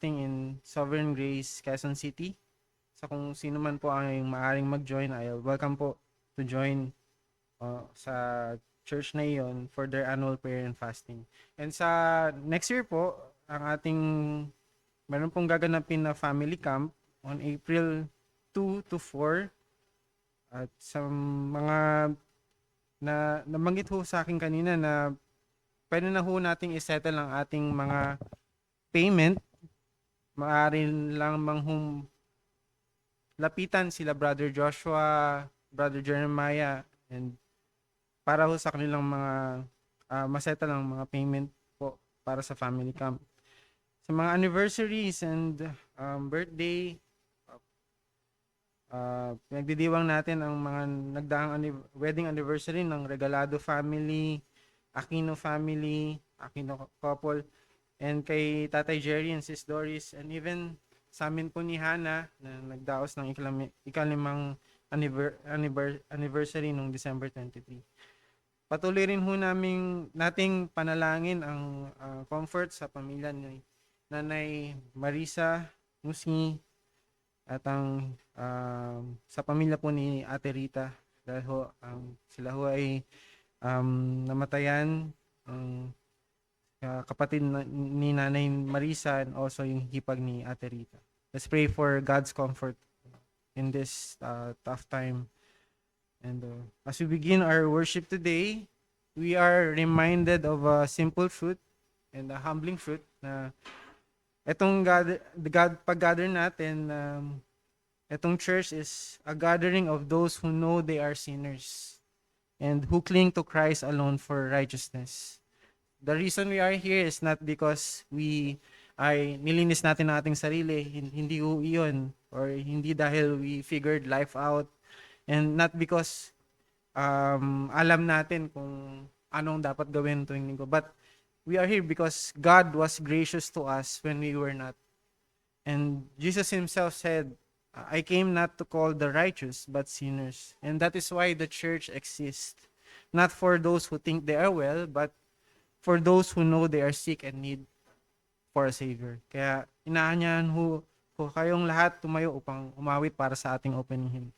fasting in Sovereign Grace, Quezon City. Sa kung sino man po ay maaaring mag-join, ay welcome po to join sa church na iyon for their annual prayer and fasting. And sa next year po, ang ating meron pong gaganapin na family camp on April 2 to 4. At sa mga nabanggit ho sa akin kanina na pwede na ho nating isettle ang ating mga payment. Maaari lang manghum lapitan sila Brother Joshua, Brother Jeremiah, and para ho sa kanilang mga masettle ang mga payment po para sa family camp. Sa mga anniversaries and birthday, pinagdidiwang natin ang mga nagdaang wedding anniversary ng Regalado family, Aquino family, Aquino couple, and kay Tatay Jerry and Sis Doris, and even sa amin po ni Hana na nagdaos ng ikalimang anniversary nung December 23. Patuloy rin ho nating panalangin ang comfort sa pamilya ni Nanay Marisa Musni at ang sa pamilya po ni Ate Rita dahil ho sila ho ay namatayan ang kapatid ni Nanay Marisa and also yung hipag ni Ate Rita. Let's pray for God's comfort in this tough time. And as we begin our worship today, we are reminded of a simple truth and a humbling truth na etong pag-gather natin, etong church is a gathering of those who know they are sinners and who cling to Christ alone for righteousness. The reason we are here is not because we ay nilinis natin ang ating sarili, hindi ho iyon, or hindi dahil we figured life out, and not because alam natin kung anong dapat gawin tuwing linggo, but we are here because God was gracious to us when we were not. And Jesus himself said, I came not to call the righteous, but sinners. And that is why the church exists. Not for those who think they are well, but for those who know they are sick and need for a Savior. Kaya inaanyahan ho kayong lahat tumayo upang umawit para sa ating opening hymn.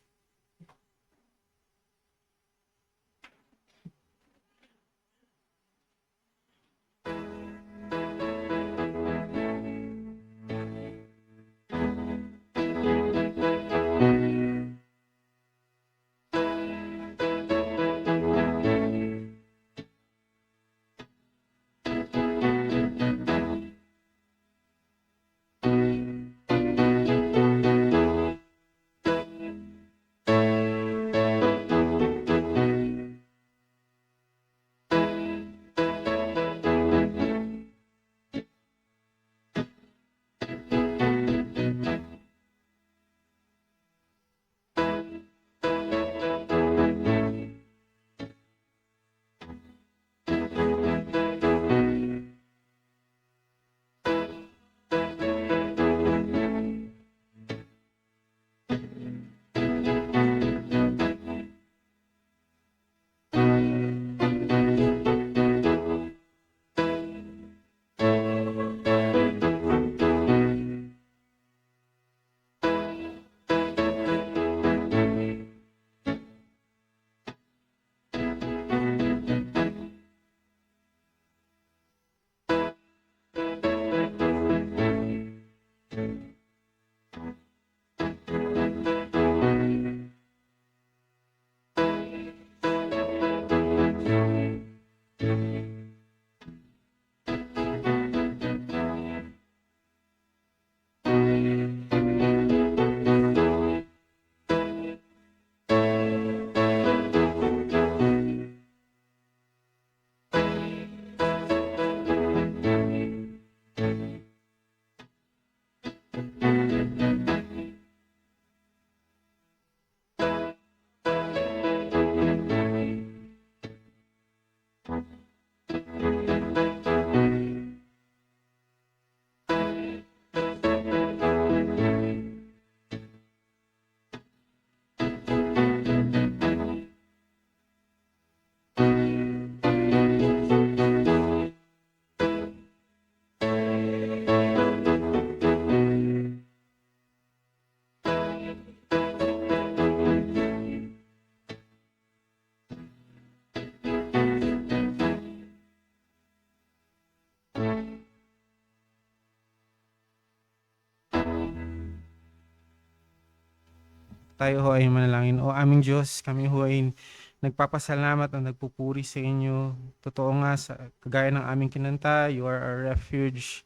Tayo ho ay manalangin. O aming Diyos, kami ho ay nagpapasalamat at nagpupuri sa inyo. Totoo nga, sa kagaya ng aming kinanta, you are our refuge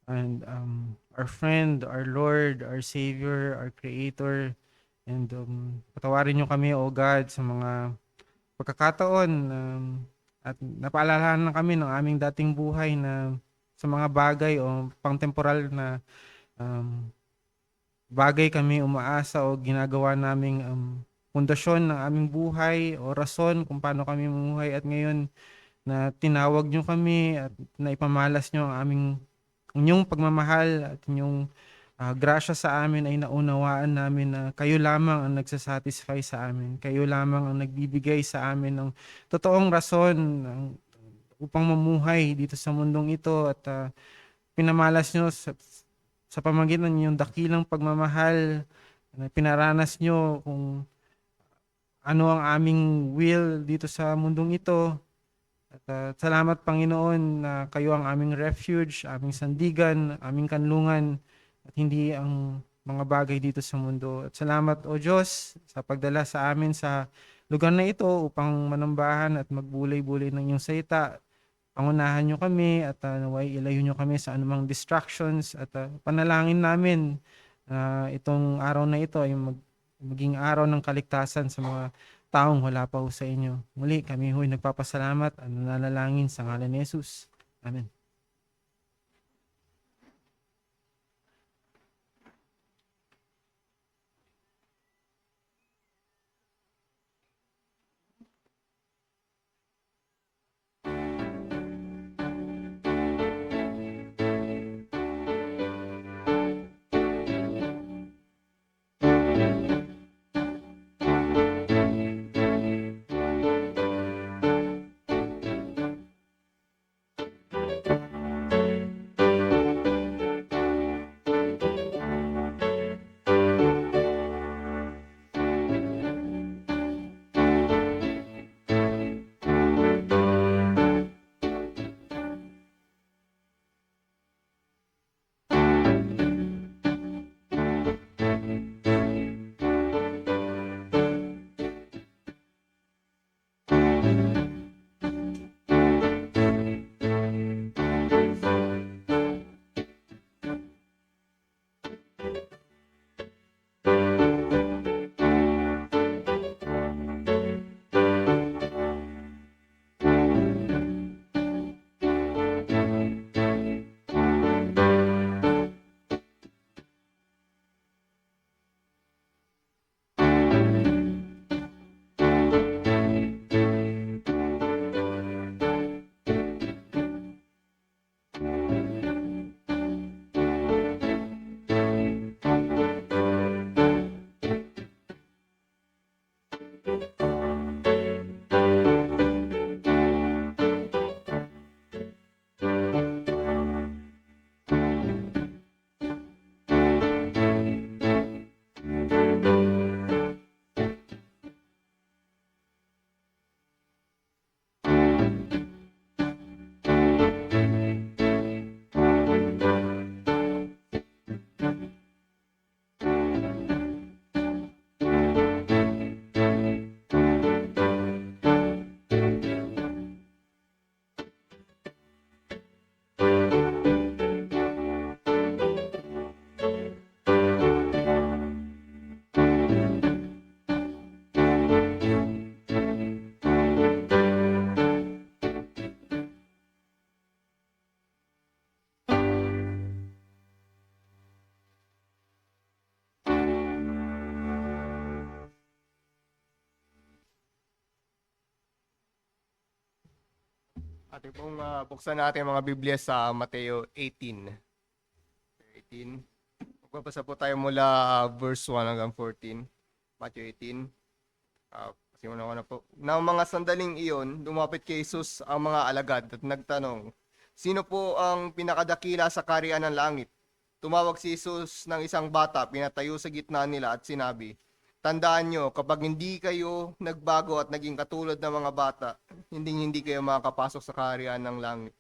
and our friend, our Lord, our Savior, our Creator. And patawarin niyo kami, O God, sa mga pagkakataon at napaalalahan na kami ng aming dating buhay na sa mga bagay o pang-temporal na um, bagay kami umaasa o ginagawa naming pundasyon ng aming buhay o rason kung paano kami mamuhay, at ngayon na tinawag nyo kami at naipamalas nyo ang inyong pagmamahal at inyong grasya sa amin, ay naunawaan namin na kayo lamang ang nagsasatisfy sa amin. Kayo lamang ang nagbibigay sa amin ng totoong rason upang mamuhay dito sa mundong ito, at pinamalas nyo sa pamamagitan ng inyong dakilang pagmamahal na pinaranas nyo kung ano ang aming will dito sa mundong ito. At salamat, Panginoon, na kayo ang aming refuge, aming sandigan, aming kanlungan, at hindi ang mga bagay dito sa mundo. At salamat, O Diyos, sa pagdala sa amin sa lugar na ito upang manambahan at magbulay-bulay ng iyong salita. Pangunahan nyo kami at naway ilayo nyo kami sa anumang distractions, at panalangin namin itong araw na ito ay maging araw ng kaligtasan sa mga taong wala pa ho sa inyo. Muli kami ho'y nagpapasalamat at nanalangin sa ngalan ni Jesus. Amen. Ating pong buksan natin ang mga Biblia sa Mateo 18. Magbabasa po tayo mula verse 1 hanggang 14. Matthew 18. Simulan ko na po. Nang mga sandaling iyon, lumapit kay Jesus ang mga alagad at nagtanong, sino po ang pinakadakila sa kaharian ng langit? Tumawag si Jesus ng isang bata, pinatayo sa gitna nila at sinabi, tandaan nyo, kapag hindi kayo nagbago at naging katulad ng mga bata, hindi kayo makakapasok sa kaharian ng langit.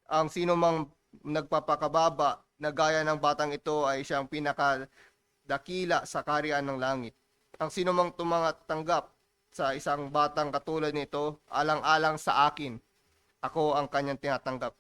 Ang sino mang nagpapakababa na gaya ng batang ito ay siyang pinakadakila sa kaharian ng langit. ang sino mang tumatanggap sa isang batang katulad nito, alang-alang sa akin, ako ang kanyang tinatanggap.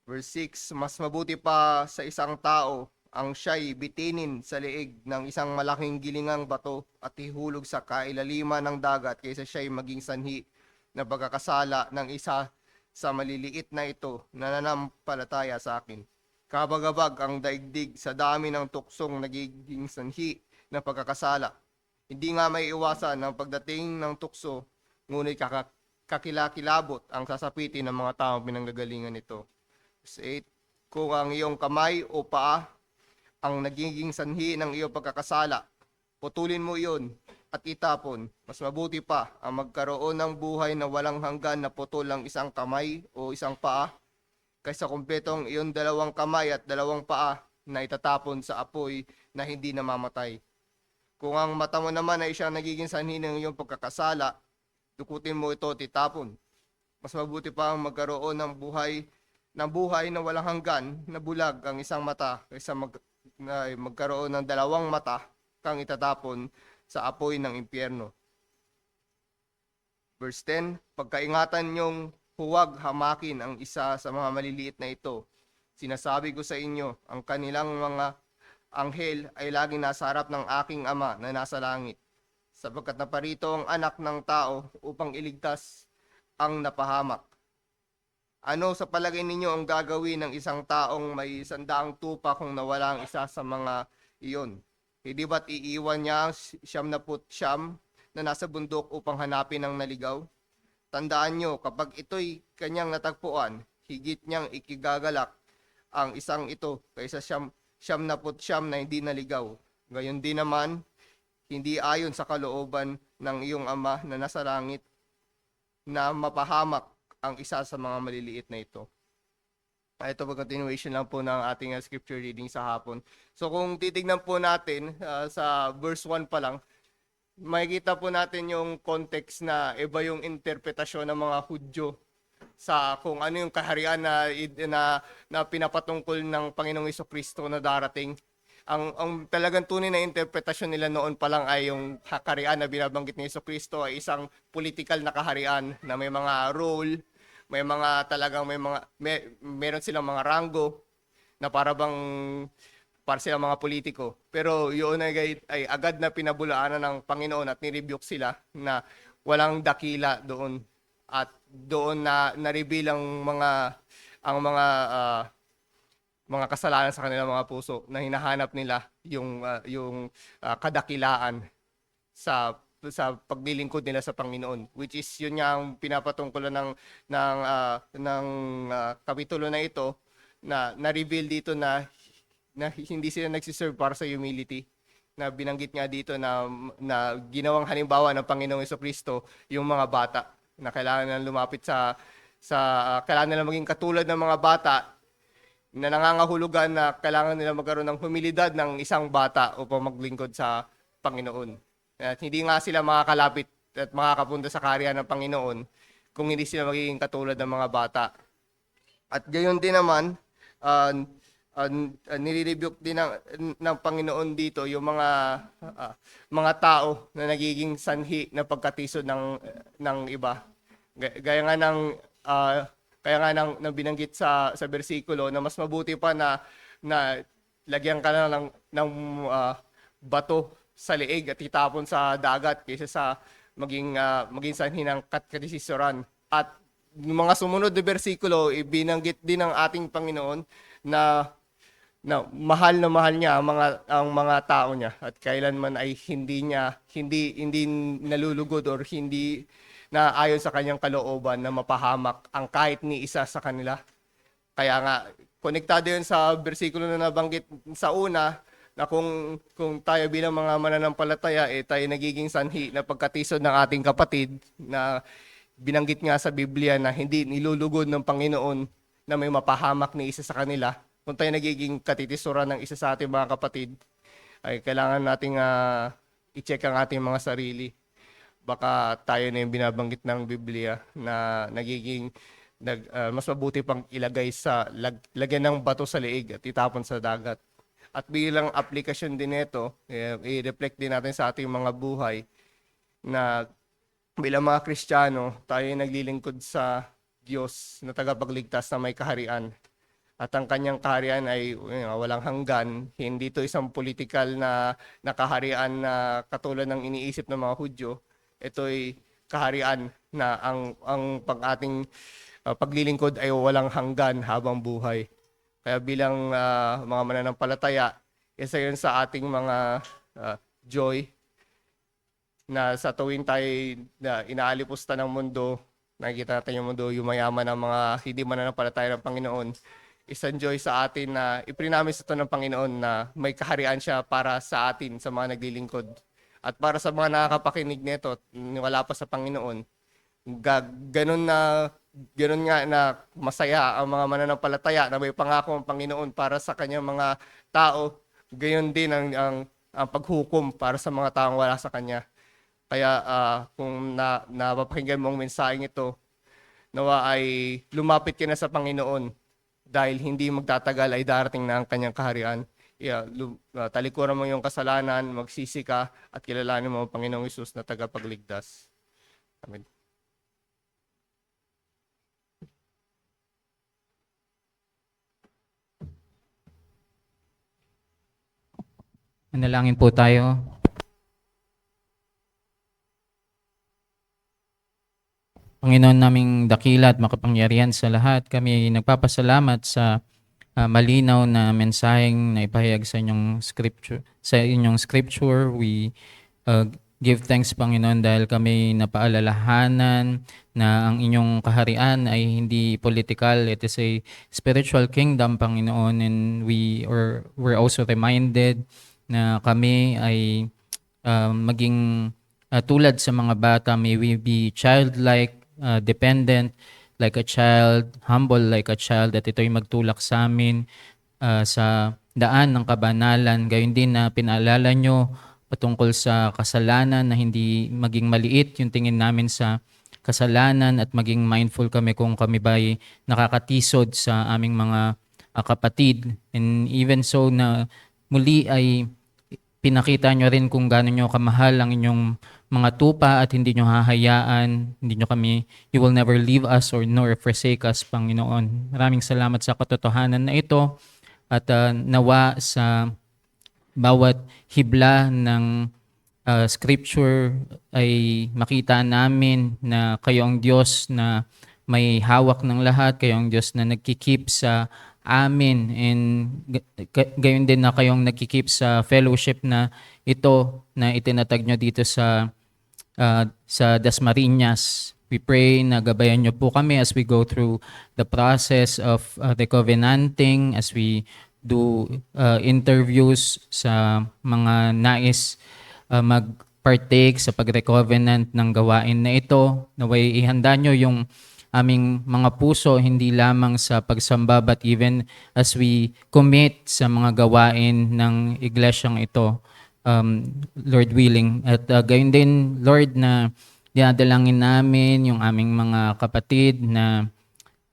Verse 6, mas mabuti pa sa isang tao ang siya'y bitinin sa liig ng isang malaking gilingang bato at ihulog sa kailaliman ng dagat kaysa siya'y maging sanhi na pagkakasala ng isa sa maliliit na ito na nanampalataya sa akin. Kabagabag ang daigdig sa dami ng tuksong nagiging sanhi na pagkakasala. Hindi nga may iwasan ng pagdating ng tukso, ngunit kakilakilabot ang sasapitin ng mga taong pinanggagalingan nito. Verse 8, kung ang iyong kamay o paa ang nagiging sanhi ng iyong pagkakasala, putulin mo iyon at itapon. Mas mabuti pa ang magkaroon ng buhay na walang hanggan na putol ang isang kamay o isang paa, kaysa kumpletong iyong dalawang kamay at dalawang paa na itatapon sa apoy na hindi namamatay. Kung ang mata mo naman ay siyang nagiging sanhi ng iyong pagkakasala, dukutin mo ito at itapon. Mas mabuti pa ang magkaroon ng buhay na walang hanggan na bulag ang isang mata kaysa magkaroon ng dalawang mata kang itatapon sa apoy ng impyerno. Verse 10, pagkaingatan niyong huwag hamakin ang isa sa mga maliliit na ito. Sinasabi ko sa inyo, ang kanilang mga anghel ay laging nasa harap ng aking Ama na nasa langit, sapagkat naparito ang anak ng tao upang iligtas ang napahamak. Ano sa palagay ninyo ang gagawin ng isang taong may 100 tupa kung nawala ang isa sa mga iyon? Hindi ba't iiwan niya ang 99 na nasa bundok upang hanapin ang naligaw? Tandaan nyo, kapag ito'y kanyang natagpuan, higit niyang ikigagalak ang isang ito kaysa 99 na hindi naligaw. Gayon din naman, hindi ayon sa kalooban ng iyong Ama na nasa langit na mapahamak ang isa sa mga maliliit na ito. Ito po continuation lang po ng ating scripture reading sa hapon. So kung titignan po natin sa verse 1 pa lang, makikita po natin yung context na iba yung interpretasyon ng mga Hudyo sa kung ano yung kaharian na pinapatungkol ng Panginoong Jesucristo na darating. Ang talagang tunay na interpretasyon nila noon pa lang ay yung kaharian na binabanggit ni Jesucristo ay isang political na kaharian na may mga role, may mga talagang meron silang mga ranggo na para silang mga politiko. Pero yun ay agad na pinabulaanan ng Panginoon at nirebuke sila na walang dakila doon. At doon na na-reveal mga kasalanan sa kanilang mga puso na hinahanap nila yung kadakilaan sa paglilingkod nila sa Panginoon, which is yun nga ang pinapatungkulan ng kapitulo na ito na na-reveal dito na hindi sila nagsiserve para sa humility, na binanggit nga dito na ginawang halimbawa ng Panginoong Jesucristo yung mga bata na kailangan nilang lumapit kailangan nilang maging katulad ng mga bata na nangangahulugan na kailangan nila magkaroon ng humilidad ng isang bata upang maglingkod sa Panginoon. At hindi nga sila makakalapit at makakapunta sa kaharian ng Panginoon kung hindi sila magiging katulad ng mga bata. At gayon din naman, nire-rebuke din ng Panginoon dito yung mga tao na nagiging sanhi na pagkatisod ng iba. Gaya nga ng binanggit sa bersikulo na mas mabuti pa na lagyan ka na ng bato sa leeg at itapon sa dagat kaysa sa maging sanhi ng katisisuran. At yung mga sumunod na bersikulo, ibinanggit din ng ating Panginoon na mahal niya ang mga tao niya at kailanman ay hindi nalulugod or hindi na ayon sa kanyang kalooban na mapahamak ang kahit ni isa sa kanila. Kaya nga konektado yun sa bersikulo na nabanggit sa una na kung tayo bilang mga mananampalataya tayo nagiging sanhi na pagkatisod ng ating kapatid na binanggit nga sa Biblia na hindi nilulugod ng Panginoon na may mapahamak ni isa sa kanila. Kung tayo nagiging katitisuran ng isa sa ating mga kapatid, ay kailangan nating i-check ang ating mga sarili. Baka tayo na yung binabanggit ng Biblia na nagiging mas mabuti pang ilagay lagyan ng bato sa leeg at itapon sa dagat. At bilang aplikasyon din nito, i-reflect din natin sa ating mga buhay na bilang mga Kristiyano, tayo ay naglilingkod sa Diyos na tagapagligtas na may kaharian. At ang kanyang kaharian ay walang hanggan. Hindi ito isang political na kaharian na katulad ng iniisip ng mga Hudyo. Ito ay kaharian na ang ating paglilingkod ay walang hanggan habang buhay. Kaya bilang mga mananampalataya, isa yun sa ating mga joy na sa tuwing tayo na inaalipusta ng mundo, nakikita natin yung mundo, yung mayaman ng mga hindi mananampalataya ng Panginoon. Isang joy sa atin na iprinamis ito ng Panginoon na may kaharian siya para sa atin, sa mga naglilingkod. At para sa mga nakakapakinig nito, wala pa sa Panginoon, ganun nga na masaya ang mga mananampalataya na may pangako ang Panginoon para sa kanyang mga tao. Gayon din ang paghukom para sa mga taong wala sa Kanya. Kaya kung napapakinggan mo ang mensaheng ito, nawa ay lumapit ka na sa Panginoon dahil hindi magtatagal ay darating na ang Kanyang kaharian. Talikuran mo yung kasalanan, magsisi ka at kilalanin mo ang Panginoong Hesus na tagapagligtas. Amen. Manalangin po tayo. Panginoon naming dakila at makapangyarihan sa lahat, kami ay nagpapasalamat sa malinaw na mensaheng na ipahayag sa inyong scripture. We give thanks, Panginoon, dahil kami napaalalahanan na ang inyong kaharian ay hindi political. It is a spiritual kingdom, Panginoon, and we're also reminded na kami ay maging tulad sa mga bata. May we be childlike, dependent like a child, humble like a child, at ito'y magtulak sa amin sa daan ng kabanalan. Gayon din na pinaalala nyo patungkol sa kasalanan na hindi maging maliit yung tingin namin sa kasalanan at maging mindful kami kung kami ba'y nakakatisod sa aming mga kapatid. And even so na muli ay pinakita nyo rin kung gaano nyo kamahal ang inyong mga tupa at hindi nyo hahayaan, you will never leave us or nor forsake us, Panginoon. Maraming salamat sa katotohanan na ito at nawa sa bawat hibla ng scripture ay makita namin na kayo ang Diyos na may hawak ng lahat, kayo ang Diyos na nagkikip sa amin, and gayon din na kayong nagkikip sa fellowship na ito na itinatag nyo dito sa Dasmariñas. We pray na gabayan nyo po kami as we go through the process of the covenanting, as we do interviews sa mga nais mag-partake sa pag-recovenant ng gawain na ito. Naway ihanda nyo yung aming mga puso, hindi lamang sa pagsamba but even as we commit sa mga gawain ng iglesyang ito, Lord willing. At gayon din, Lord, na dinadalangin namin yung aming mga kapatid na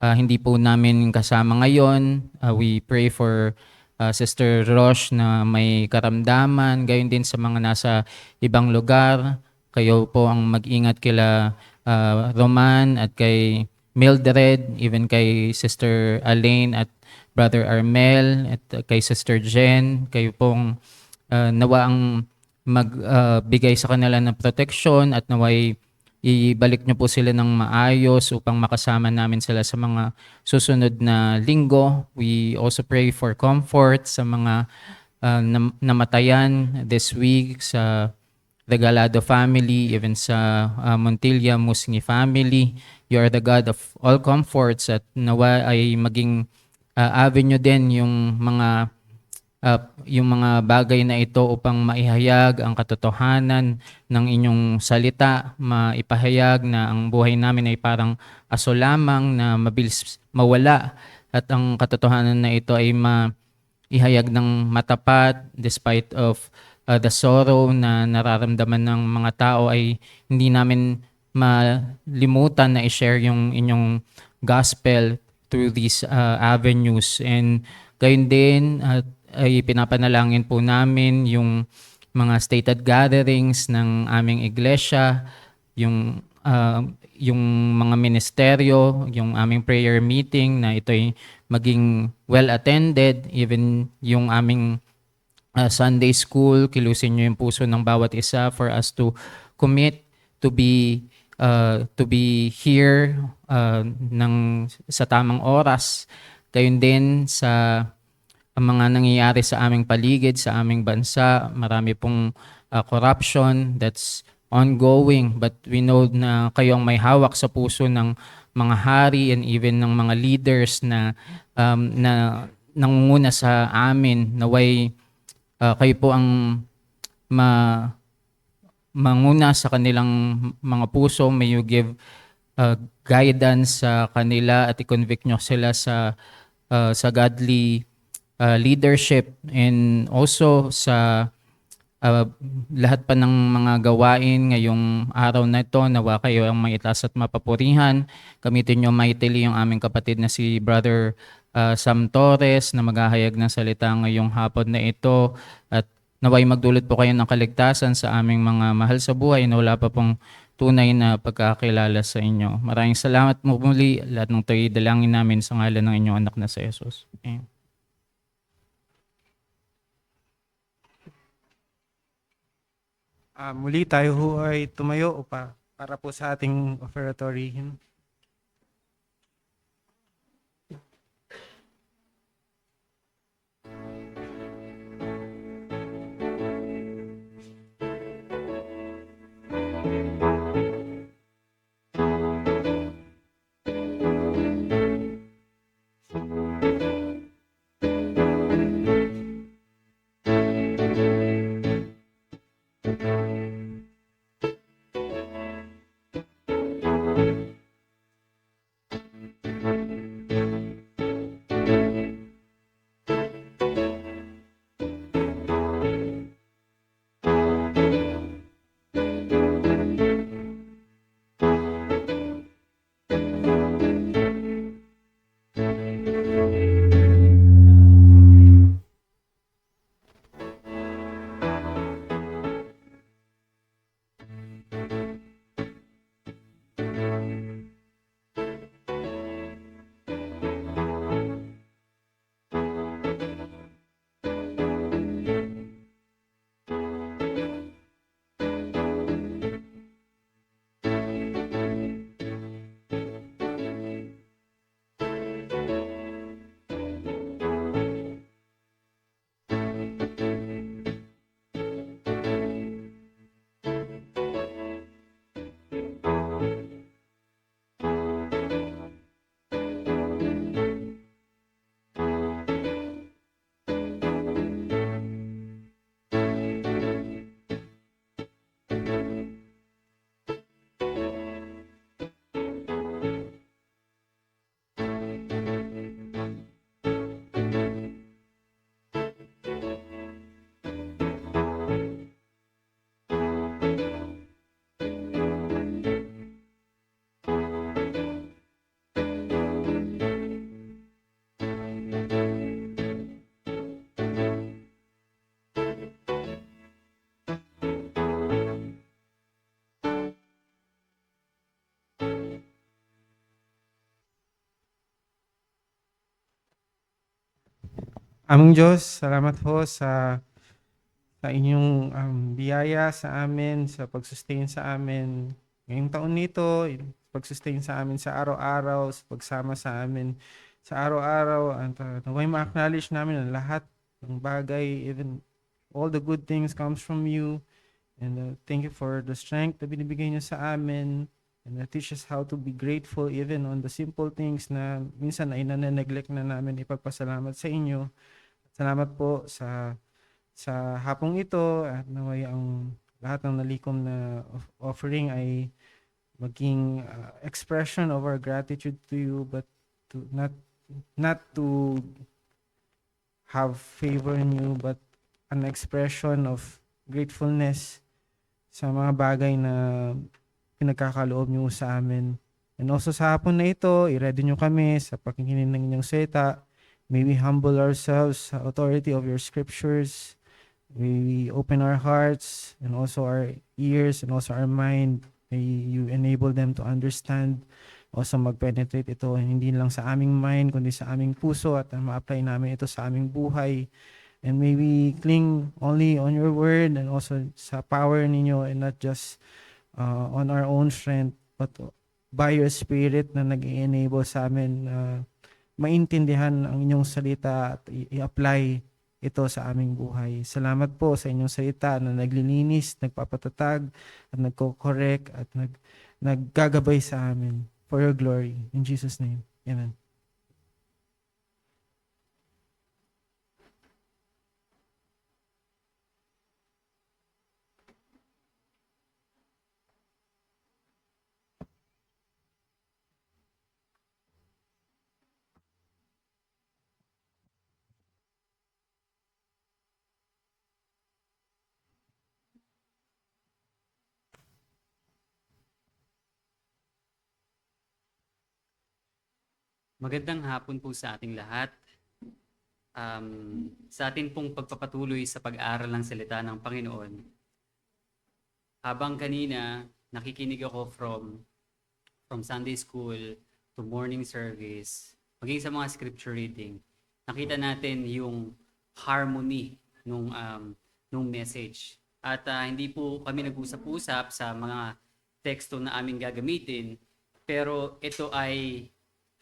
hindi po namin kasama ngayon. We pray for Sister Rosh na may karamdaman, gayon din sa mga nasa ibang lugar. Kayo po ang mag-ingat kila Roman at kay Mildred, even kay Sister Alaine at Brother Armel at kay Sister Jen. Kayo pong nawa ang magbigay sa kanila ng proteksyon at naway ibalik niyo po sila ng maayos upang makasama namin sila sa mga susunod na linggo. We also pray for comfort sa mga namatayan this week, sa Regalado family, even sa Montilla Musngi family. You are the God of all comforts at nawa ay maging avenue din yung mga bagay na ito upang maihayag ang katotohanan ng inyong salita, maipahayag na ang buhay namin ay parang aso lamang na mabilis mawala at ang katotohanan na ito ay maihayag ng matapat despite of the sorrow na nararamdaman ng mga tao, ay hindi namin malimutan na i-share yung inyong gospel through these avenues. And gayon din, ay pinapanalangin po namin yung mga stated gatherings ng aming iglesia, yung mga ministeryo, yung aming prayer meeting na ito'y maging well attended, even yung aming Sunday school, kilusin nyo yung puso ng bawat isa for us to commit to be here sa tamang oras. Gayun din sa ang mga nangyayari sa aming paligid, sa aming bansa, marami pong corruption that's ongoing, but we know na kayo ang may hawak sa puso ng mga hari and even ng mga leaders na nangunguna sa amin. Naway kayo po ang manguna sa kanilang mga puso. May you give guidance sa kanila at i-convict nyo sila sa godly leadership, and also sa lahat pa ng mga gawain ngayong araw na ito. Nawa kayo ang maitaas at mapapurihan. Gamitin nyo mightily yung aming kapatid na si Brother Sam Torres na maghahayag ng salita ngayong hapon na ito, at naway magdulot po kayo ng kaligtasan sa aming mga mahal sa buhay na wala pa pong tunay na pagkakilala sa inyo. Maraming salamat mo muli. Lahat ng ito'y dalangin namin sa ngalan ng inyong anak na si Jesus. Amen. Muli tayo ho ay tumayo para po sa ating offertory hymn. Aming Diyos, salamat po sa inyong biyaya sa amin, sa pag-sustain sa amin ngayong taon nito, pag-sustain sa amin sa araw-araw, sa pagsama sa amin sa araw-araw, at naway ma-acknowledge namin ang lahat ng bagay, even all the good things comes from you. And thank you for the strength na binibigay niyo sa amin, and teach us how to be grateful even on the simple things na minsan ay nane-neglect na namin ipagpasalamat sa inyo. Salamat po sa hapong ito, at naway ang lahat ng nalikom na offering ay maging expression of our gratitude to you, but to not to have favor in you, but an expression of gratefulness sa mga bagay na pinagkakaloob niyo sa amin. And also sa hapon na ito, i-ready niyo kami sa pakikinig ng inyong salita. May we humble ourselves sa authority of your scriptures. May we open our hearts and also our ears and also our mind. May you enable them to understand, also mag-penetrate ito hindi lang sa aming mind kundi sa aming puso at ma-apply namin ito sa aming buhay. And may we cling only on your word and also sa power ninyo and not just on our own strength but by your spirit na nag-enable sa amin maintindihan ang inyong salita at i-apply ito sa aming buhay. Salamat po sa inyong salita na naglilinis, nagpapatatag, at nagko-correct, at naggagabay sa amin for your glory. In Jesus' name, amen. Magandang hapon po sa ating lahat. Sa atin pong pagpapatuloy sa pag-aaral ng salita ng Panginoon, habang kanina nakikinig ako from Sunday school to morning service, maging sa mga scripture reading, nakita natin yung harmony nung message. At hindi po kami nag-usap-usap sa mga teksto na aming gagamitin, pero ito ay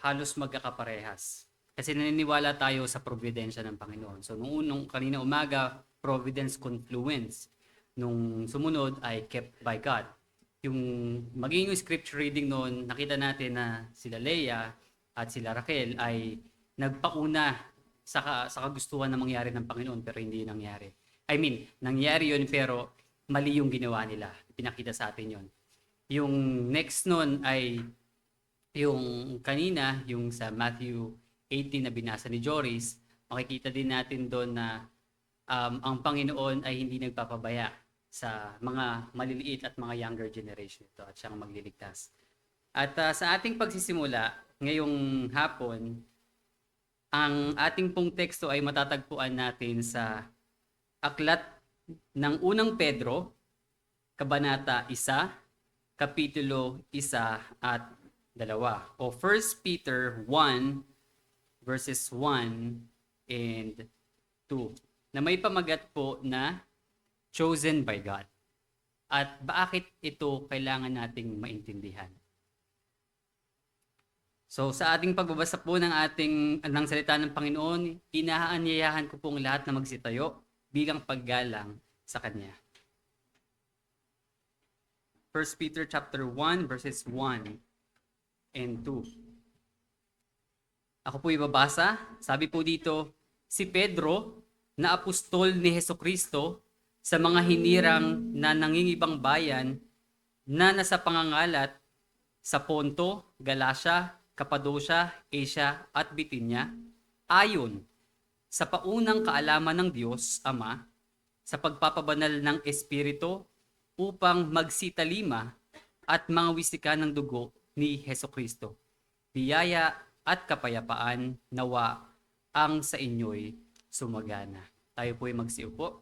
halos magkakaparehas. Kasi naniniwala tayo sa providensya ng Panginoon. So nung kanina umaga, providence confluence. Nung sumunod ay kept by God. Yung maging yung scripture reading noon, nakita natin na sila Leah at sila Raquel ay nagpauna sa kagustuhan na mangyari ng Panginoon pero hindi nangyari. I mean, nangyari yun pero mali yung ginawa nila. Pinakita sa atin yun. Yung next noon ay yung kanina, yung sa Matthew 18 na binasa ni Joris, makikita din natin doon na ang Panginoon ay hindi nagpapabaya sa mga maliliit at mga younger generation ito at siyang magliligtas. At sa ating pagsisimula ngayong hapon, ang ating pong teksto ay matatagpuan natin sa aklat ng unang Pedro, Kabanata 1, Kapitulo 1 at 2. O 1 Peter 1, verses 1 and 2 na may pamagat po na chosen by God. At bakit ito kailangan nating maintindihan? So sa ating pagbabasa po ng salita ng Panginoon, inaanyayahan ko pong lahat na magsitayo bilang paggalang sa Kanya. 1 Peter chapter 1 verses 1 and 2. Ako po ibabasa. Sabi po dito, si Pedro, na apostol ni Hesukristo sa mga hinirang na nangingibang bayan na nasa pangangalat sa Ponto, Galacia, Cappadocia, Asia at Bithynia, ayon sa paunang kaalaman ng Diyos Ama sa pagpapabanal ng Espiritu upang magsitalima at mga wisika ng dugo ni Hesukristo. Biyaya at kapayapaan nawa ang sa inyo'y sumagana. Tayo po'y magsiupo.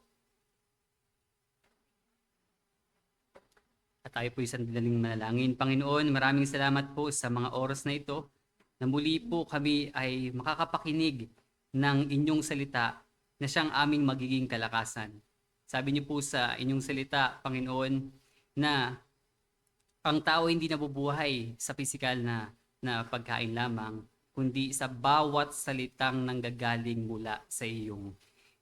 At tayo po'y sandaling manalangin. Panginoon, maraming salamat po sa mga oras na ito na muli po kami ay makakapakinig ng inyong salita na siyang aming magiging kalakasan. Sabi niyo po sa inyong salita, Panginoon, na ang tao hindi nabubuhay sa pisikal na pagkain lamang, kundi sa bawat salitang nanggagaling mula sa iyong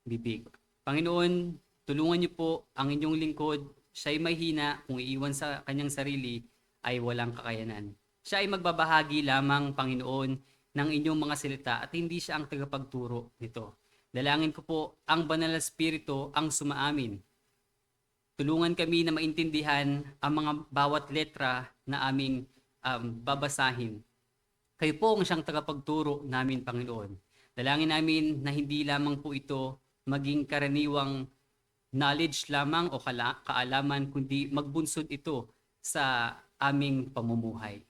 bibig. Panginoon, tulungan niyo po ang inyong lingkod. Siya ay mahina, kung iiwan sa kanyang sarili ay walang kakayanan. Siya ay magbabahagi lamang, Panginoon, ng inyong mga salita at hindi siya ang tagapagturo nito. Dalangin ko po ang Banal na Espiritu ang sumaamin. Tulungan kami na maintindihan ang mga bawat letra na aming babasahin. Kayo po ang siyang tagapagturo namin, Panginoon. Dalangin namin na hindi lamang po ito maging karaniwang knowledge lamang o kaalaman, kundi magbunsod ito sa aming pamumuhay.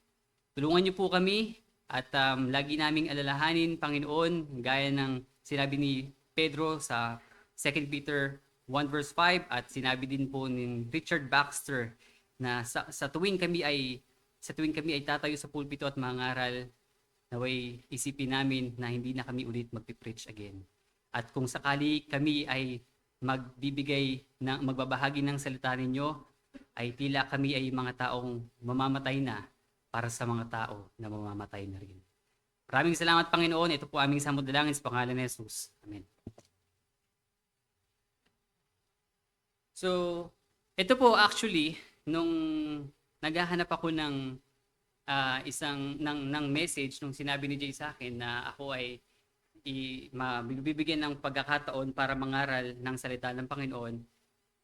Tulungan niyo po kami At lagi naming alalahanin, Panginoon, gaya ng sinabi ni Pedro sa 2 Peter 1 verse 5 at sinabi din po ni Richard Baxter na sa tuwing kami ay tatayo sa pulpito at mangaral, naway isipin namin na hindi na kami ulit magpipreach again. At kung sakali kami ay magbabahagi ng salita ninyo, ay tila kami ay mga taong mamamatay na para sa mga tao na mamamatay na rin. Maraming salamat, Panginoon. Ito po aming samudalangin sa pangalan ni Jesus. Amen. So, ito po actually, nung naghahanap ako ng ng message nung sinabi ni Jay sa akin na ako ay bibigyan ng pagkakataon para mangaral ng salita ng Panginoon,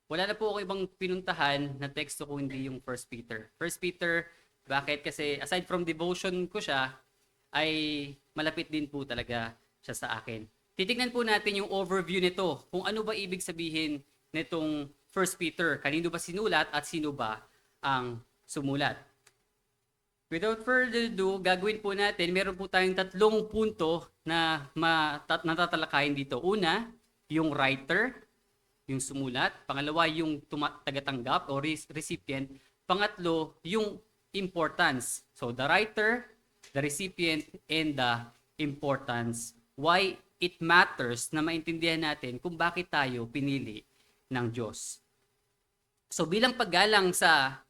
wala na po ako ibang pinuntahan na teksto kung hindi yung 1 Peter. 1 Peter, bakit? Kasi aside from devotion ko siya, ay malapit din po talaga siya sa akin. Titignan po natin yung overview nito, kung ano ba ibig sabihin nitong 1 Peter. Kanino ba sinulat at sino ba ang sumulat? Without further ado, gagawin po natin, meron po tayong 3 punto na natatalakayin dito. Una, yung writer, yung sumulat. Pangalawa, yung tagatanggap o recipient. Pangatlo, yung importance. So, the writer, the recipient, and the importance. Why it matters na maintindihan natin kung bakit tayo pinili ng Diyos. So, bilang paggalang sa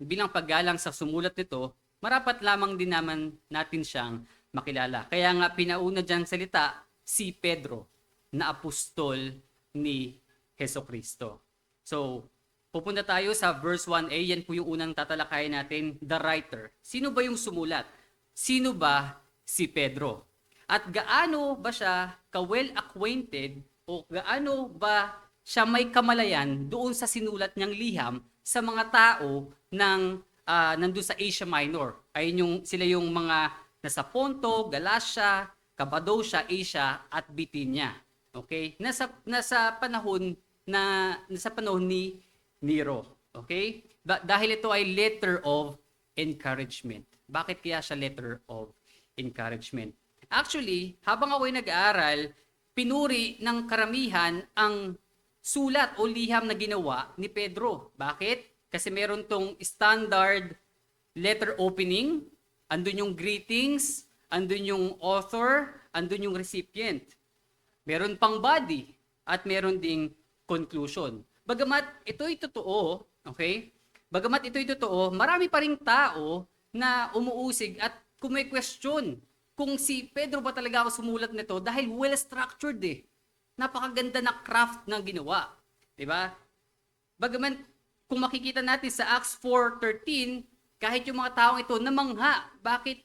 sumulat nito, marapat lamang din naman natin siyang makilala. Kaya nga pinauna dyan salita si Pedro na apostol ni Hesukristo. So, pupunta tayo sa verse 1a. Yan po yung unang tatalakayin natin, the writer. Sino ba yung sumulat? Sino ba si Pedro? At gaano ba siya ka-well acquainted o gaano ba siya may kamalayan doon sa sinulat niyang liham sa mga tao ng nandun sa Asia Minor. Sila yung mga nasa Ponto, Galatia, Cappadocia, Asia at Bithynia. Okay? Nasa panahon ni Nero. Okay? Dahil ito ay letter of encouragement. Bakit kaya siya letter of encouragement? Actually, habang ako'y nag-aaral, pinuri ng karamihan ang sulat o liham na ginawa ni Pedro. Bakit? Kasi meron tong standard letter opening, andun yung greetings, andun yung author, andun yung recipient. Meron pang body, at meron ding conclusion. Bagamat ito'y totoo, okay? Bagamat ito'y totoo, marami pa ring tao na umuusig at kung may question, kung si Pedro ba talaga ako sumulat nito dahil well-structured eh. Napakaganda na craft na ginawa. Diba? Bagaman, kung makikita natin sa Acts 4:13, kahit yung mga taong ito namangha,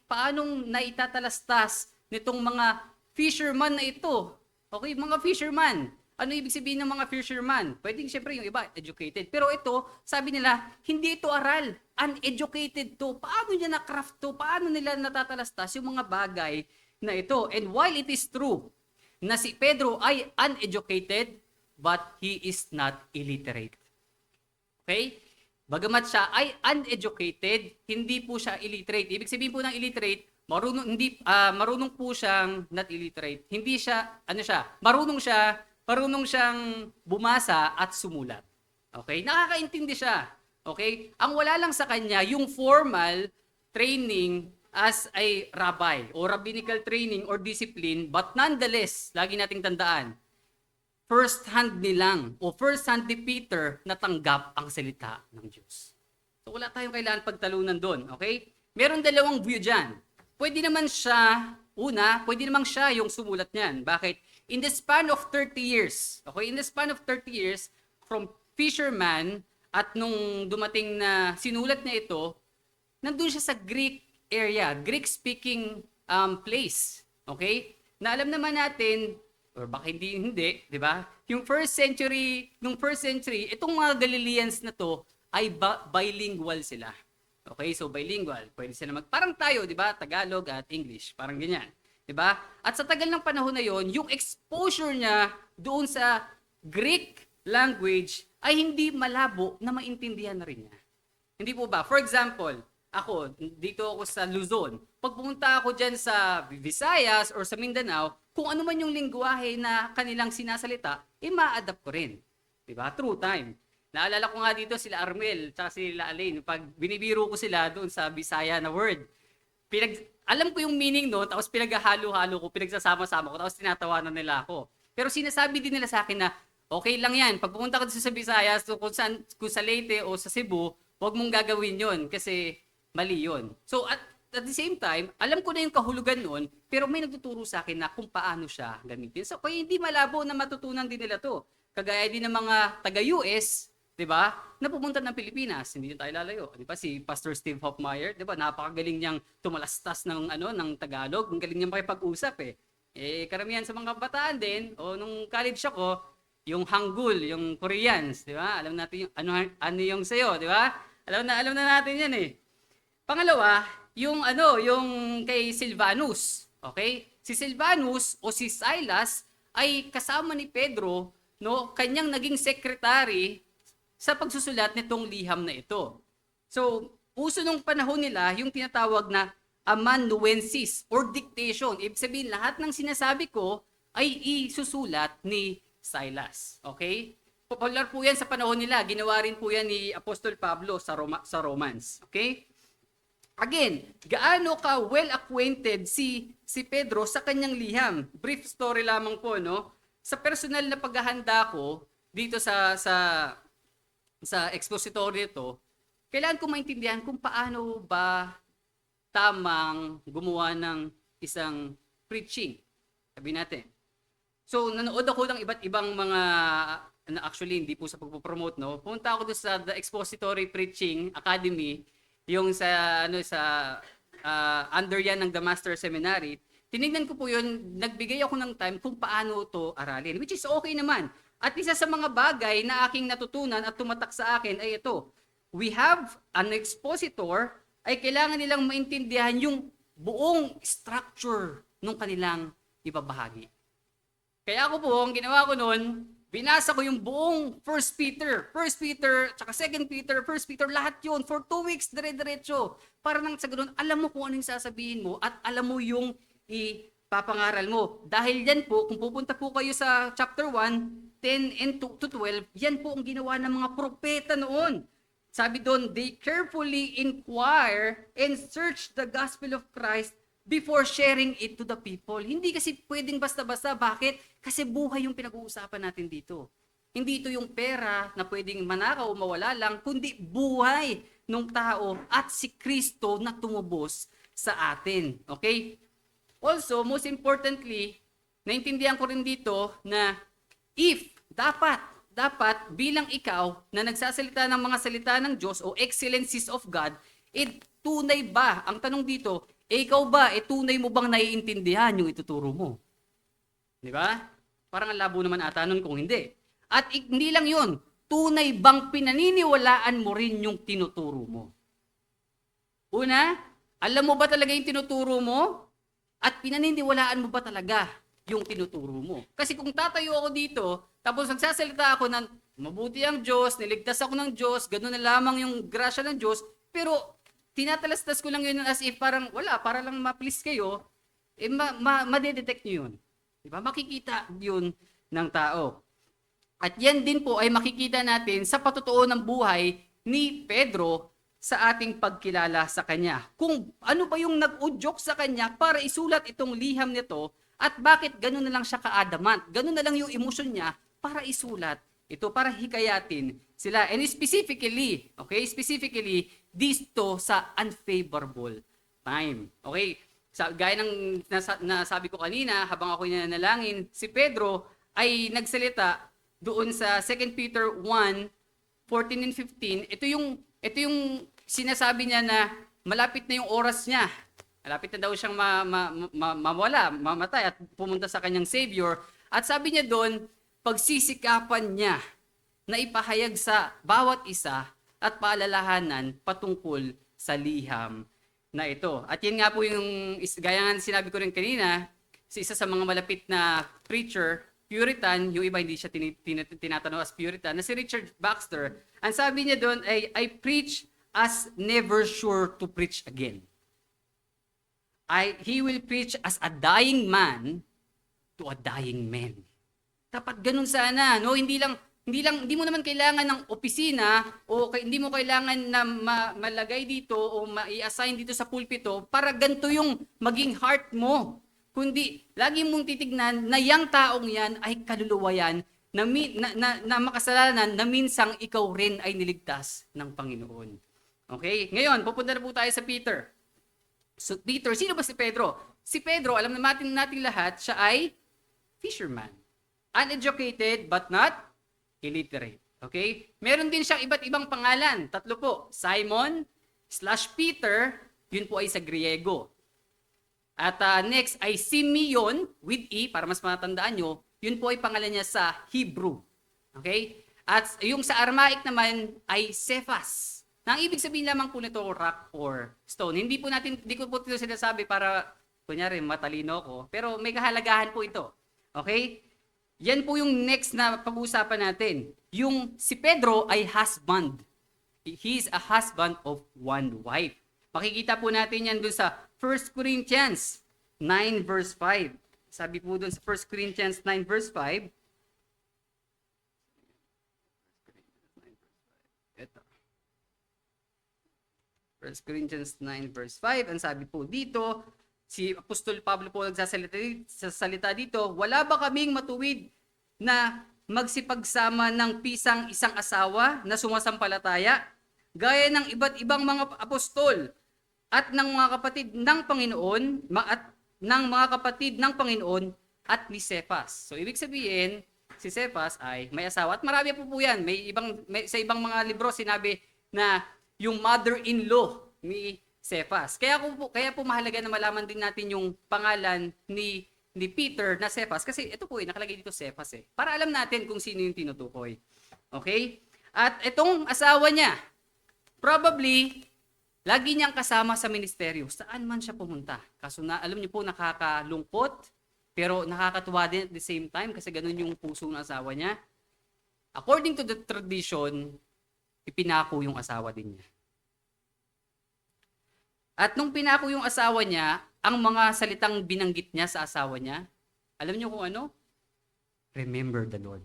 paanong naitatalastas nitong mga fisherman na ito? Okay, mga fisherman. Ano ibig sabihin ng mga fisherman? Pwedeng siyempre yung iba, educated. Pero ito, sabi nila, hindi ito aral. Uneducated to. Paano niya na-craft to? Paano nila natatalastas yung mga bagay na ito? And while it is true na si Pedro ay uneducated, but he is not illiterate. Okay? Bagamat siya ay uneducated, hindi po siya illiterate. Ibig sabihin po ng illiterate, marunong po siyang not illiterate. Hindi siya, marunong siyang bumasa at sumulat. Okay? Nakakaintindi siya. Okay? Ang wala lang sa kanya, yung formal training as a rabbi or rabbinical training or discipline, but nonetheless, lagi nating tandaan, first hand ni Peter natanggap ang salita ng Diyos. So wala tayong kailangan pagtalunan doon, okay? Meron dalawang view dyan. Pwede naman siya yung sumulat niyan. Bakit? In the span of 30 years, okay? In the span of 30 years, from fisherman at nung dumating na sinulat niya ito, nandun siya sa Greek area, Greek-speaking place, okay? Na alam naman natin, or baka hindi, di ba? Nung first century, itong mga Galileans na to ay bilingual sila. Okay, so bilingual. Pwede sila parang tayo, di ba? Tagalog at English, parang ganyan. Di ba? At sa tagal ng panahon na yon, yung exposure niya doon sa Greek language ay hindi malabo na maintindihan na rin niya. Hindi po ba? For example, ako, dito ako sa Luzon. Pag pumunta ako dyan sa Visayas or sa Mindanao, kung ano man yung lingwahe na kanilang sinasalita, ma-adapt ko rin. Diba? True time. Naalala ko nga dito sila Armel tsaka sila Alain. Pag binibiro ko sila doon sa Bisaya na word, alam ko yung meaning noon, tapos pinaghahalo-halo ko, pinagsasama-sama ko, tapos tinatawanan nila ako. Pero sinasabi din nila sa akin na, okay lang yan. Pag pumunta ka sa Visayas, so kung sa Leyte o sa Cebu, huwag mong gagawin yon kasi mali yun. So at the same time, alam ko na yung kahulugan noon, pero may nagtuturo sa akin na kung paano siya gamitin. So kaya hindi malabo na matutunan din nila to. Kagaya din ng mga taga-US, 'di ba? Na pumunta ng Pilipinas, hindi tayo lalayo. 'Di ba si Pastor Steve Hoffmeyer, 'di ba? Napakagaling niyang tumalastas ng ng Tagalog, ang galing niyang makipag-usap eh. Karamihan sa mga kabataan din o nung college ako, yung Hangul, yung Koreans, 'di ba? Alam natin yung ano yung sayo, 'di ba? Alam na natin 'yan eh. Pangalawa, yung yung kay Silvanus. Okay? Si Silvanus o si Silas ay kasama ni Pedro, no, kanyang naging secretary sa pagsusulat nitong liham na ito. So, uso nung panahon nila yung tinatawag na amanuensis or dictation. Ibig sabihin, lahat ng sinasabi ko ay isusulat ni Silas. Okay? Popular po yan sa panahon nila. Ginawa rin po yan ni Apostol Pablo sa Romans. Okay? Again, gaano ka well acquainted si Pedro sa kanyang liham? Brief story lamang po, no? Sa personal na paghahanda ko dito sa expository ito, kailangan ko maintindihan kung paano ba tamang gumawa ng isang preaching. Sabi natin. So, nanood ako ng iba't ibang mga, actually, hindi po sa pagpo-promote, no? Pumunta ako doon sa The Expository Preaching Academy, yung sa under yan ng The Master Seminary. Tinignan ko po yun, nagbigay ako ng time kung paano to aralin, which is okay naman. At isa sa mga bagay na aking natutunan at tumatak sa akin ay ito. We have an expositor, ay kailangan nilang maintindihan yung buong structure ng kanilang ibabahagi. Kaya ako po, ang ginawa ko noon, binasa ko yung buong 1 Peter, tsaka 2 Peter, 1 Peter, lahat yun. For 2 weeks, dire-diretso. Para nang sa ganun, alam mo kung ano yung sasabihin mo at alam mo yung ipapangaral mo. Dahil yan po, kung pupunta po kayo sa chapter 1, 10 and to 12, yan po ang ginawa ng mga propeta noon. Sabi doon, they carefully inquire and search the gospel of Christ before sharing it to the people. Hindi kasi pwedeng basta-basta. Bakit? Kasi buhay yung pinag-uusapan natin dito. Hindi ito yung pera na pwedeng manakaw o mawala lang, kundi buhay ng tao at si Kristo na tumubos sa atin. Okay? Also, most importantly, naintindihan ko rin dito na dapat bilang ikaw na nagsasalita ng mga salita ng Diyos o excellencies of God, tunay ba? Ang tanong dito, ikaw ba, tunay mo bang naiintindihan yung ituturo mo? Di ba? Parang ang labo naman ata nun kung hindi. At hindi lang yun, tunay bang pinaniniwalaan mo rin yung tinuturo mo? Una, alam mo ba talaga yung tinuturo mo? At pinaniniwalaan mo ba talaga yung tinuturo mo? Kasi kung tatayo ako dito, tapos nagsasalita ako ng mabuti ang Diyos, niligtas ako ng Diyos, gano'n na lamang yung grasya ng Diyos, pero tinatalastas ko lang yun as if parang wala, para lang ma-please kayo, madedetect nyo yun. Diba? Makikita yun ng tao. At yan din po ay makikita natin sa patutuo ng buhay ni Pedro sa ating pagkilala sa kanya. Kung ano ba yung nag-udyok sa kanya para isulat itong liham nito at bakit gano'n na lang siya ka-adamant, gano'n na lang yung emosyon niya para isulat ito, para hikayatin sila. And specifically, dito sa unfavorable time. Okay? Gaya ng nasabi ko kanina, habang ako nanalangin, si Pedro ay nagsalita doon sa 2 Peter 1, 14 and 15. Ito yung sinasabi niya na malapit na yung oras niya. Malapit na daw siyang mawala, mamatay at pumunta sa kanyang Savior. At sabi niya doon, pagsisikapan niya na ipahayag sa bawat isa at paalalahanan patungkol sa liham na ito. At yan nga po yung, gaya nga sinabi ko rin kanina, si isa sa mga malapit na preacher, Puritan, yung iba hindi siya tinatanaw as Puritan, na si Richard Baxter. Ang sabi niya doon ay, I preach as never sure to preach again. He will preach as a dying man to a dying man. Dapat ganun sana, no? Hindi mo naman kailangan ng opisina o hindi mo kailangan na malagay dito o mai-assign dito sa pulpito para ganito yung maging heart mo. Kundi lagi mong titignan na yang taong yan ay kaluluwa yan na makasalanan na minsang ikaw rin ay niligtas ng Panginoon. Okay? Ngayon, pupunta na po tayo sa Peter. So Peter, sino ba si Pedro? Si Pedro, alam natin lahat, siya ay fisherman. Uneducated but not illiterate. Okay? Meron din siyang iba't ibang pangalan. 3 po. Simon/Peter, yun po ay sa Griego. At next ay Simeon with E, para mas matandaan nyo, yun po ay pangalan niya sa Hebrew. Okay? At yung sa Aramaic naman ay Cephas. Na ang ibig sabihin lamang po nito, rock or stone. Hindi ko po ito sinasabi para, kunyari, matalino ko. Pero may kahalagahan po ito. Okay? Yan po yung next na pag-uusapan natin. Yung si Pedro ay husband. He is a husband of one wife. Makikita po natin yan dun sa 1 Corinthians 9 verse 5. Sabi po dun sa 1 Corinthians 9 verse 5. Ito. 1 Corinthians 9 verse 5. Ang sabi po dito, si Apostol Pablo po nagsasalita dito, wala ba kaming matuwid na magsipagsama ng pisang isang asawa na sumasampalataya, gaya ng iba't ibang mga apostol at ng mga kapatid ng Panginoon at ni Cephas. So ibig sabihin, si Cephas ay may asawa at marami po yan. Sa ibang mga libro sinabi na yung mother-in-law ni Cephas. Kaya po mahalaga na malaman din natin yung pangalan ni Peter na Cephas kasi ito po nakalagay dito Cephas para alam natin kung sino yung tinutukoy. Okay? At itong asawa niya, probably lagi niyang kasama sa ministeryo. Saan man siya pumunta. Kaso alam niyo po nakakalungkot pero nakakatuwa din at the same time kasi ganun yung puso ng asawa niya. According to the tradition, ipinako yung asawa din niya. At nung pinako yung asawa niya, ang mga salitang binanggit niya sa asawa niya, alam niyo kung ano? Remember the Lord.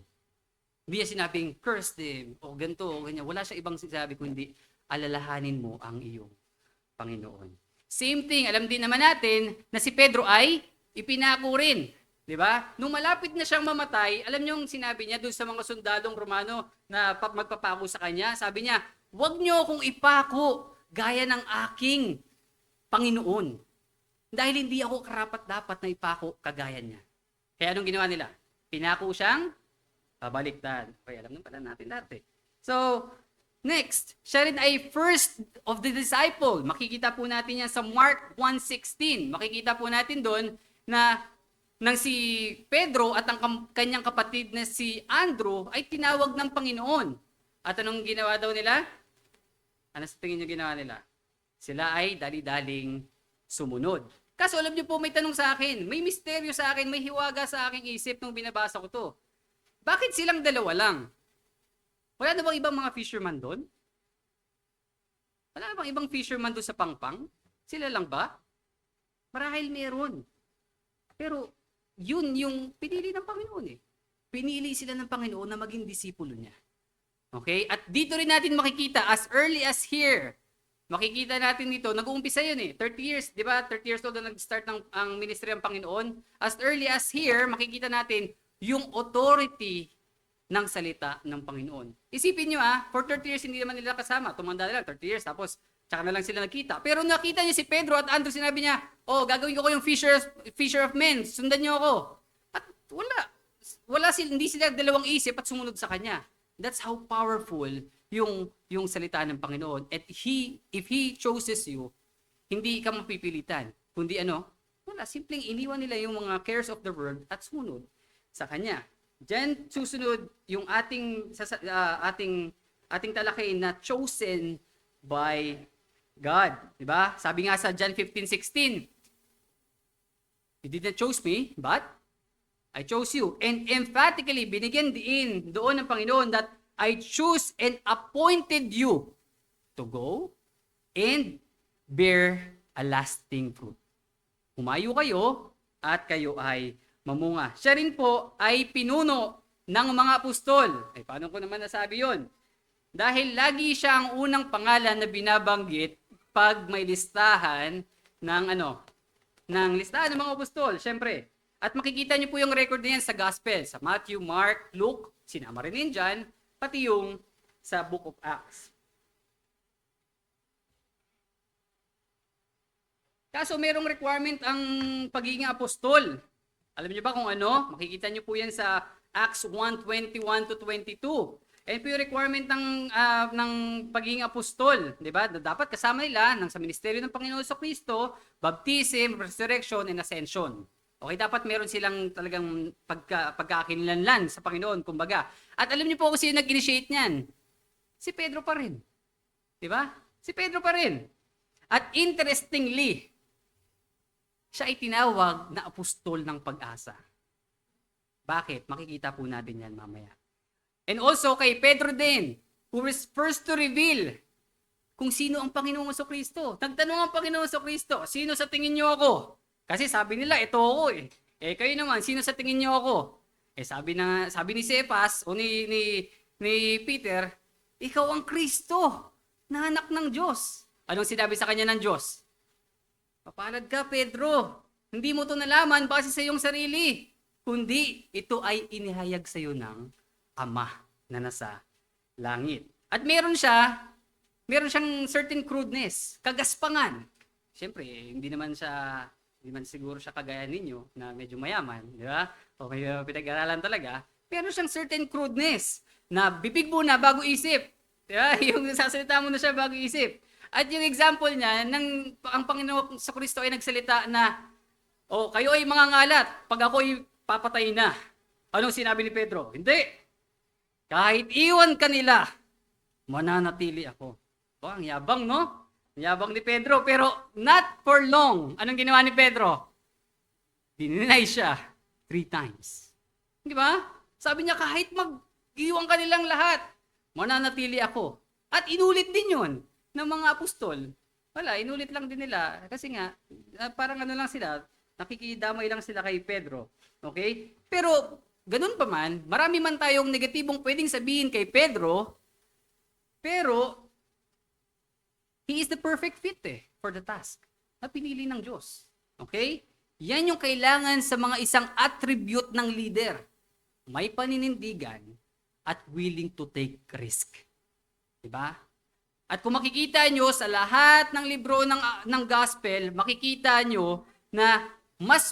Hindi niya sinabing, curse them, o ganito, o ganyan. Wala siya ibang sinabi, kundi alalahanin mo ang iyong Panginoon. Same thing, alam din naman natin na si Pedro ay ipinako rin. Di ba? Nung malapit na siyang mamatay, alam niyo yung sinabi niya doon sa mga sundalong Romano na magpapako sa kanya, sabi niya, huwag niyo akong ipako gaya ng aking Panginoon. Dahil hindi ako karapat-dapat na ipako kagaya niya. Kaya anong ginawa nila? Pinako siyang pabaliktad. Okay, alam naman pala natin dati. So, next, siya rin ay first of the disciple. Makikita po natin yan sa Mark 1:16. Makikita po natin doon na nang si Pedro at ang kanyang kapatid na si Andrew ay tinawag ng Panginoon. At anong ginawa daw nila? Ano sa tingin niyo ginawa nila? Sila ay dali-daling sumunod. Kaso alam niyo po, may tanong sa akin, may misteryo sa akin, may hiwaga sa aking isip nung binabasa ko to. Bakit silang dalawa lang? Wala na bang ibang mga fisherman doon? Wala na bang ibang fisherman doon sa Pangpang? Sila lang ba? Marahil meron. Pero yun yung pinili ng Panginoon Pinili sila ng Panginoon na maging disipulo niya. Okay? At dito rin natin makikita, as early as here, makikita natin dito, nag-uumpisa yun 30 years, di ba? 30 years old na nag-start ang ministry ng Panginoon. As early as here, makikita natin yung authority ng salita ng Panginoon. Isipin nyo for 30 years hindi naman nila kasama. Tumanda na lang, 30 years, tapos tsaka na lang sila nakita. Pero nakita niya si Pedro at Andrew, sinabi niya, gagawin ko yung fisher of men, sundan niyo ako. At hindi sila dalawang isip at sumunod sa kanya. That's how powerful yung salita ng Panginoon. At if He chooses you, hindi ka mapipilitan. Kundi wala, simpleng iniwan nila yung mga cares of the world at sumunod sa Kanya. Diyan susunod yung ating talakay na chosen by God. Diba? Sabi nga sa John 15:16, You didn't choose me, but I chose you. And emphatically, binigyan din doon ng Panginoon that I choose and appointed you to go and bear a lasting fruit. Humayo kayo at kayo ay mamunga. Siya rin po ay pinuno ng mga apostol. Ay, paano ko naman nasabi yon? Dahil lagi siya ang unang pangalan na binabanggit pag may listahan ng ng listahan ng mga apostol, syempre. At makikita niyo po yung record na yan sa Gospel, sa Matthew, Mark, Luke, sinama rin yan dyan, pati yung sa Book of Acts. Kaso merong requirement ang pagiging apostol. Alam niyo ba kung ano? Makikita niyo po yan sa Acts 1:21 to 22. Yan po yung requirement ng pagiging apostol, di ba? Dapat kasama nila sa ministeryo ng Panginoon Kristo, baptism, resurrection, and ascension. Okay, dapat meron silang talagang pagkakakilanlan sa Panginoon, kumbaga. At alam niyo po kung sino nag-initiate niyan? Si Pedro pa rin. Di ba? Si Pedro pa rin. At interestingly, siya ay tinawag na apostol ng pag-asa. Bakit? Makikita po natin yan mamaya. And also kay Pedro din, who was first to reveal kung sino ang Panginoong Kristo. Nagtanong ang Panginoong Kristo, sino sa tingin niyo ako? Kasi sabi nila, ito ako eh. Eh kayo naman, sino sa tingin niyo ako? Eh sabi ni Cephas o ni Peter, ikaw ang Kristo, na anak ng Diyos. Anong sinabi sa kanya ng Diyos? Mapalad ka, Pedro. Hindi mo to nalaman base sa iyong sarili, kundi ito ay inihayag sa iyo ng Ama na nasa langit. At meron siyang certain crudeness, kagaspangan. Siyempre, hindi man siguro siya kagaya ninyo na medyo mayaman, di ba? O may pinag-aralan talaga. Pero siyang certain crudeness na bibig mo na bago isip. Di ba? Yung sasalita mo na siya bago isip. At yung example niya, ang Panginoon sa Kristo ay nagsalita na, kayo ay mga ngalat, pag ako'y papatay na. Anong sinabi ni Pedro? Hindi. Kahit iwan kanila, mananatili ako. Ang yabang, no? Ang yabang ni Pedro, pero not for long. Anong ginawa ni Pedro? Dininay siya 3 times. Di ba? Sabi niya, kahit mag-iwan kanilang lahat, mananatili ako. At inulit din yun ng mga apostol. Wala, inulit lang din nila. Kasi nga, parang lang sila, nakikidamay lang sila kay Pedro. Okay? Pero, ganun pa man, marami man tayong negatibong pwedeng sabihin kay Pedro, pero, he is the perfect fit for the task na pinili ng Diyos. Okay? Yan yung kailangan sa mga isang attribute ng leader. May paninindigan at willing to take risk. Diba? At kung makikita nyo sa lahat ng libro ng gospel, makikita nyo na mas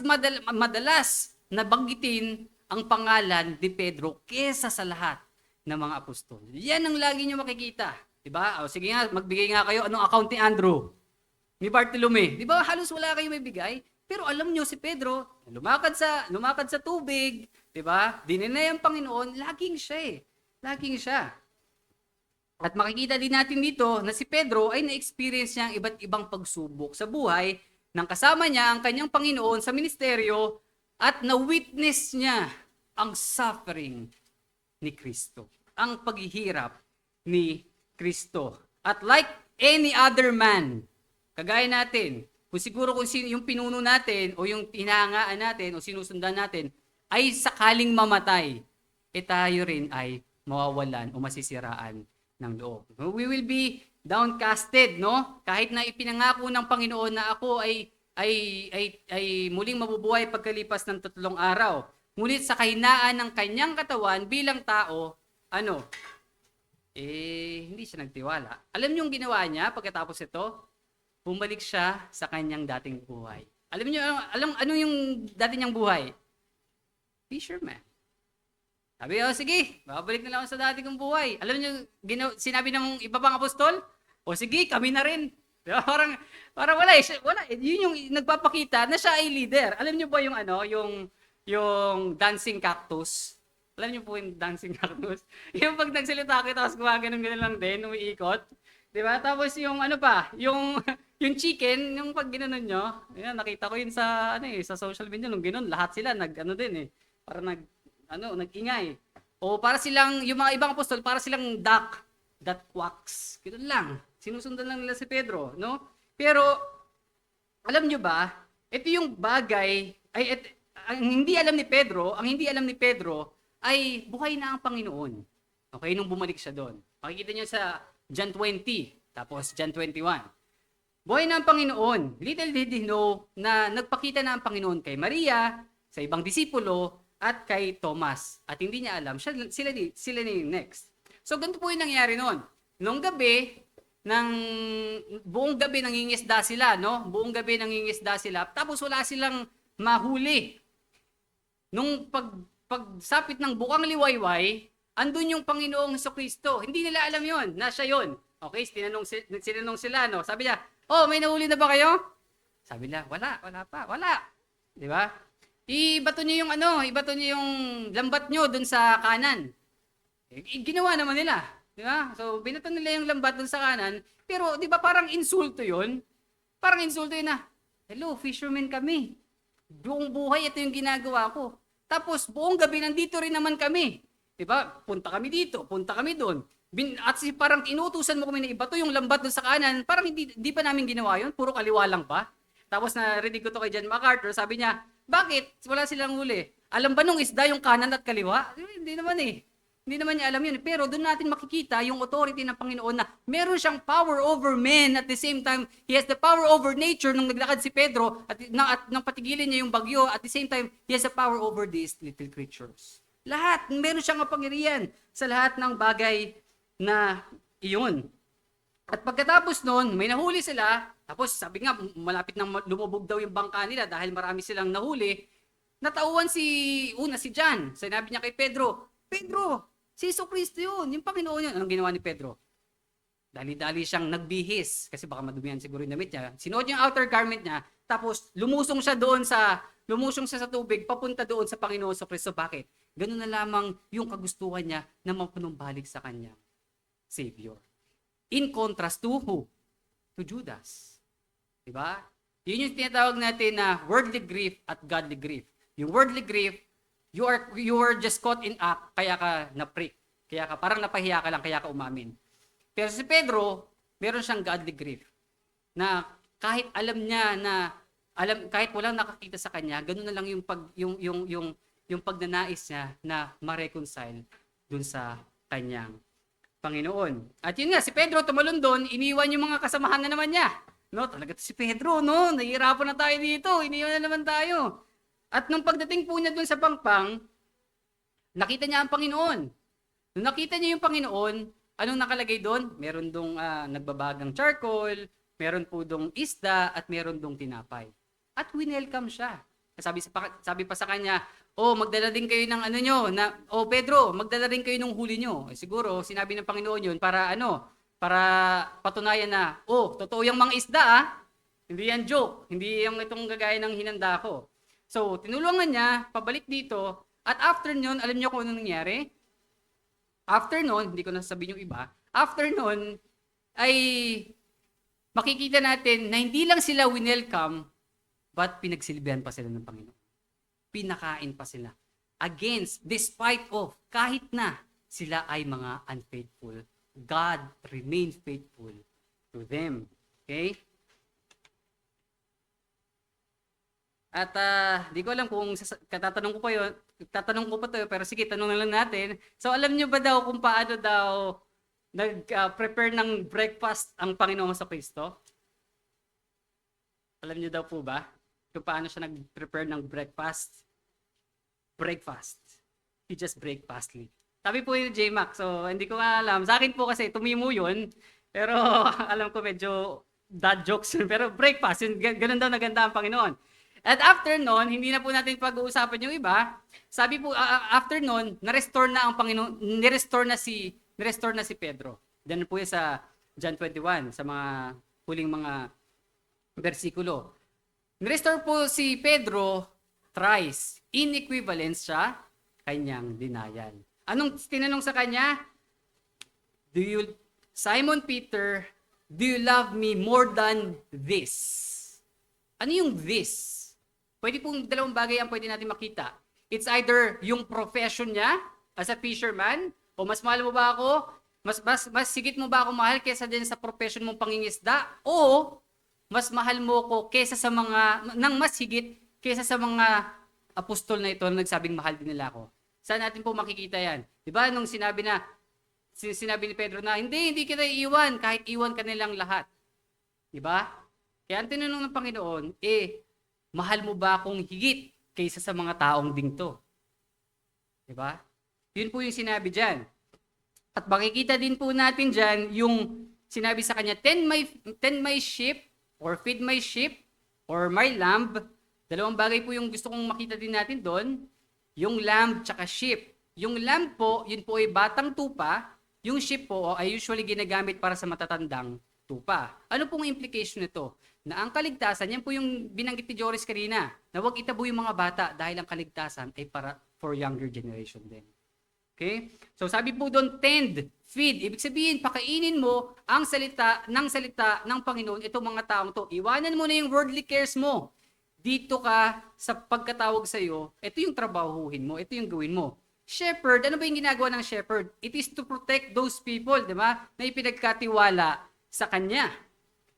madalas na banggitin ang pangalan ni Pedro kesa sa lahat ng mga apostol. Yan ang lagi nyo makikita. Diba? O, sige nga, magbigay nga kayo anong account ni Andrew, ni Bartolome. Diba? Halos wala kayo may bigay. Pero alam nyo si Pedro, lumakad sa tubig, diba? Dininay ang Panginoon, laging siya Laging siya. At makikita din natin dito na si Pedro ay na-experience niya ang iba't ibang pagsubok sa buhay nang kasama niya ang kanyang Panginoon sa ministeryo at na-witness niya ang suffering ni Kristo, ang paghihirap ni Kristo. At like any other man, kagaya natin, kung sino yung pinuno natin o yung hinahangaan natin o sinusundan natin ay sakaling mamatay, tayo rin ay mawawalan o masisiraan ng loob. We will be downcasted, no? Kahit na ipinangako ng Panginoon na ako ay muling mabubuhay pagkalipas ng 3 araw. Ngunit sa kahinaan ng kanyang katawan bilang tao, hindi siya nagtiwala. Alam niyo yung ginawa niya pagkatapos ito? Bumalik siya sa kanyang dating buhay. Alam niyo ano yung dati niyang buhay? Fisherman. Sabi, sige, babalik na lang ako sa dati kong buhay. Alam niyo, sinabi ng iba pang apostol? Sige, kami na rin. Parang wala. Yun yung nagpapakita na siya ay leader. Alam niyo ba yung dancing cactus? Alam niyo po yung dancing cactus? Yung pag nagsalita kayo, tapos gumagano'n lang din, umiikot. Diba? Tapos yung yung chicken, yung pag ginanon nyo, nakita ko yun sa social media, nung ginon, lahat sila para nag-ingay. O para silang, yung mga ibang apostol, para silang duck that quacks. Ganoon lang. Sinusundan lang nila si Pedro, no? Pero, alam nyo ba, ito yung bagay, ang hindi alam ni Pedro ay buhay na ang Panginoon. Okay, nung bumalik siya doon. Makikita nyo sa John 20, tapos John 21. Buhay na ang Panginoon. Little did he know na nagpakita na ang Panginoon kay Maria, sa ibang disipulo, at kay Thomas. At hindi niya alam, sila na yung next. So, ganito po yung nangyari noon. Nung gabi, buong gabi nangingisda sila, no? Buong gabi nangingisda sila, tapos wala silang mahuli. Nung pagsapit ng bukang liwayway, andun yung Panginoong Jesucristo. Hindi nila alam yon na siya yon. Okay, sinanong sila, no? Sabi niya, oh, may nahuli na ba kayo? Sabi nila, wala pa. Di ba? Ibato niyo yung lambat niyo dun sa kanan. Ginawa naman nila. Di ba? So, binato nila yung lambat dun sa kanan. Pero, di ba parang insulto yun? Parang insulto yun na, hello, fishermen kami. Buong buhay, ito yung ginagawa ko. Tapos, buong gabi, nandito rin naman kami. Di ba? Punta kami dito, punta kami doon. At parang inutusan mo kami na ibato yung lambat dun sa kanan. Parang hindi pa namin ginawa yun. Puro kaliwa lang pa. Tapos, narinig ko to kay John MacArthur. Sabi niya, bakit? Wala silang huli. Alam ba nung isda yung kanan at kaliwa? Hindi naman eh. Hindi naman niya alam yun. Pero doon natin makikita yung authority ng Panginoon na meron siyang power over men at the same time, He has the power over nature nung naglakad si Pedro at nang patigilin niya yung bagyo at the same time, He has the power over these little creatures. Lahat, meron siyang kapangyarihan sa lahat ng bagay na iyon. At pagkatapos noon, may nahuli sila, tapos sabi nga, malapit nang lumubog daw yung bangka nila dahil marami silang nahuli, natauhan si John. Sinabi niya kay Pedro, si Jesucristo yun, yung Panginoon yun. Anong ginawa ni Pedro? Dali-dali siyang nagbihis, kasi baka madumihan siguro yung damit niya. Sinuot niya yung outer garment niya, tapos lumusong siya sa tubig, papunta doon sa Panginoon sa Kristo. Bakit? Ganun na lamang yung kagustuhan niya na mapanumbalik sa kanya, Savior. In contrast to who? To Judas. Diba? Yun yung tinatawag natin na worldly grief at godly grief. Yung worldly grief, you are just caught in act, kaya ka na-prick. Kaya ka, parang napahiya ka lang, kaya ka umamin. Pero si Pedro, meron siyang godly grief. Na kahit alam niya kahit walang nakakita sa kanya, ganun na lang yung pagnanais niya na ma-reconcile dun sa kanyang Panginoon. At yun nga, si Pedro tumalon doon, iniwan yung mga kasamahan na naman niya. No, talaga si Pedro, no? Nahihirapan na tayo dito, iniwan na naman tayo. At nung pagdating po niya doon sa pangpang, nakita niya ang Panginoon. Nung nakita niya yung Panginoon, anong nakalagay doon? Meron dong nagbabagang charcoal, meron po dong isda, at meron dong tinapay. At winelcome siya. Sabi pa sa kanya, magdala din kayo ng Pedro, magdala din kayo ng huli nyo. Siguro, sinabi ng Panginoon yun para patunayan na, totoo yung mga isda hindi yan joke, hindi yung itong gagaya ng hinanda ko. So, tinulungan niya, pabalik dito, at after nun, alam niyo kung ano nangyari? After nun, hindi ko nasasabihin yung iba, after nun, ay makikita natin na hindi lang sila winelcome, but pinagsilbihan pa sila ng Panginoon. Pinakain pa sila. Despite of, kahit na sila ay mga unfaithful, God remained faithful to them. Okay? At di ko alam kung tatanong ko pa to, pero sige, tanong na lang natin. So alam niyo ba daw kung paano daw nag-prepare ng breakfast ang Panginoon sa Kristo? Alam niyo daw po ba kung paano siya nag-prepare ng breakfast? Breakfast. He just breakfastly. Sabi po yung J-Mac, so hindi ko alam. Sa akin po kasi tumimo yun, pero alam ko medyo dad jokes yun. Pero breakfast, yun, ganun daw naganda ang Panginoon. At after nun, hindi na po natin pag-uusapan yung iba. Sabi po, after nun, na-restore na ang Panginoon, ni-restore na si Pedro. Then po yung sa John 21, sa mga huling mga versikulo. Ni-restore po si Pedro thrice. In equivalence siya, kanyang denial. Anong tinanong sa kanya? Simon Peter, do you love me more than this? Ano yung this? Pwede pong dalawang bagay ang pwede natin makita. It's either yung profession niya as a fisherman, o mas mahal mo ba ako? Mas sigit mo ba ako mahal kaysa din sa profession mong pangingisda? O mas mahal mo ko kaysa sa mga, nang mas higit kaysa sa mga apostol na ito na nagsabing mahal din nila ako? Saan natin po makikita yan? Di ba nung sinabi ni Pedro na, hindi kita iiwan, kahit iwan ka nilang lahat. Di ba? Kaya ang tinanong ng Panginoon, mahal mo ba akong higit kaysa sa mga taong dingto? Di ba? Yun po yung sinabi dyan. At makikita din po natin dyan yung sinabi sa kanya, tend my sheep, or feed my sheep, or my lamb. Dalawang bagay po yung gusto kong makita din natin doon. Yung lamb tsaka sheep. Yung lamb po, yun po ay batang tupa. Yung sheep po ay usually ginagamit para sa matatandang tupa. Ano pong implication nito? Na ang kaligtasan, yan po yung binanggit ni Joris kanina, na huwag itabu yung mga bata dahil ang kaligtasan ay para for younger generation din. Okay? So sabi po doon, tend, feed. Ibig sabihin, pakainin mo ang salita ng Panginoon itong mga taong to. Iwanan mo na yung worldly cares mo. Dito ka sa pagkatawag sa iyo, ito yung trabahuhin mo, ito yung gawin mo. Shepherd, ano ba yung ginagawa ng shepherd? It is to protect those people, di ba? Na ipinagkatiwala sa kanya.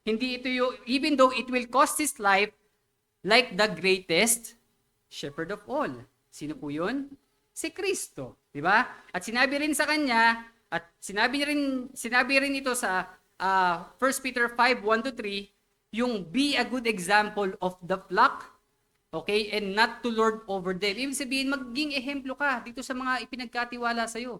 Hindi ito yung, even though it will cost his life, like the greatest shepherd of all. Sino po yun? Si Kristo, di ba? At sinabi rin sa kanya, at sinabi rin ito sa 1 Peter 5:1-3, yung be a good example of the flock, okay, and not to lord over them. Ibig sabihin, maging ehemplo ka dito sa mga ipinagkatiwala sa iyo.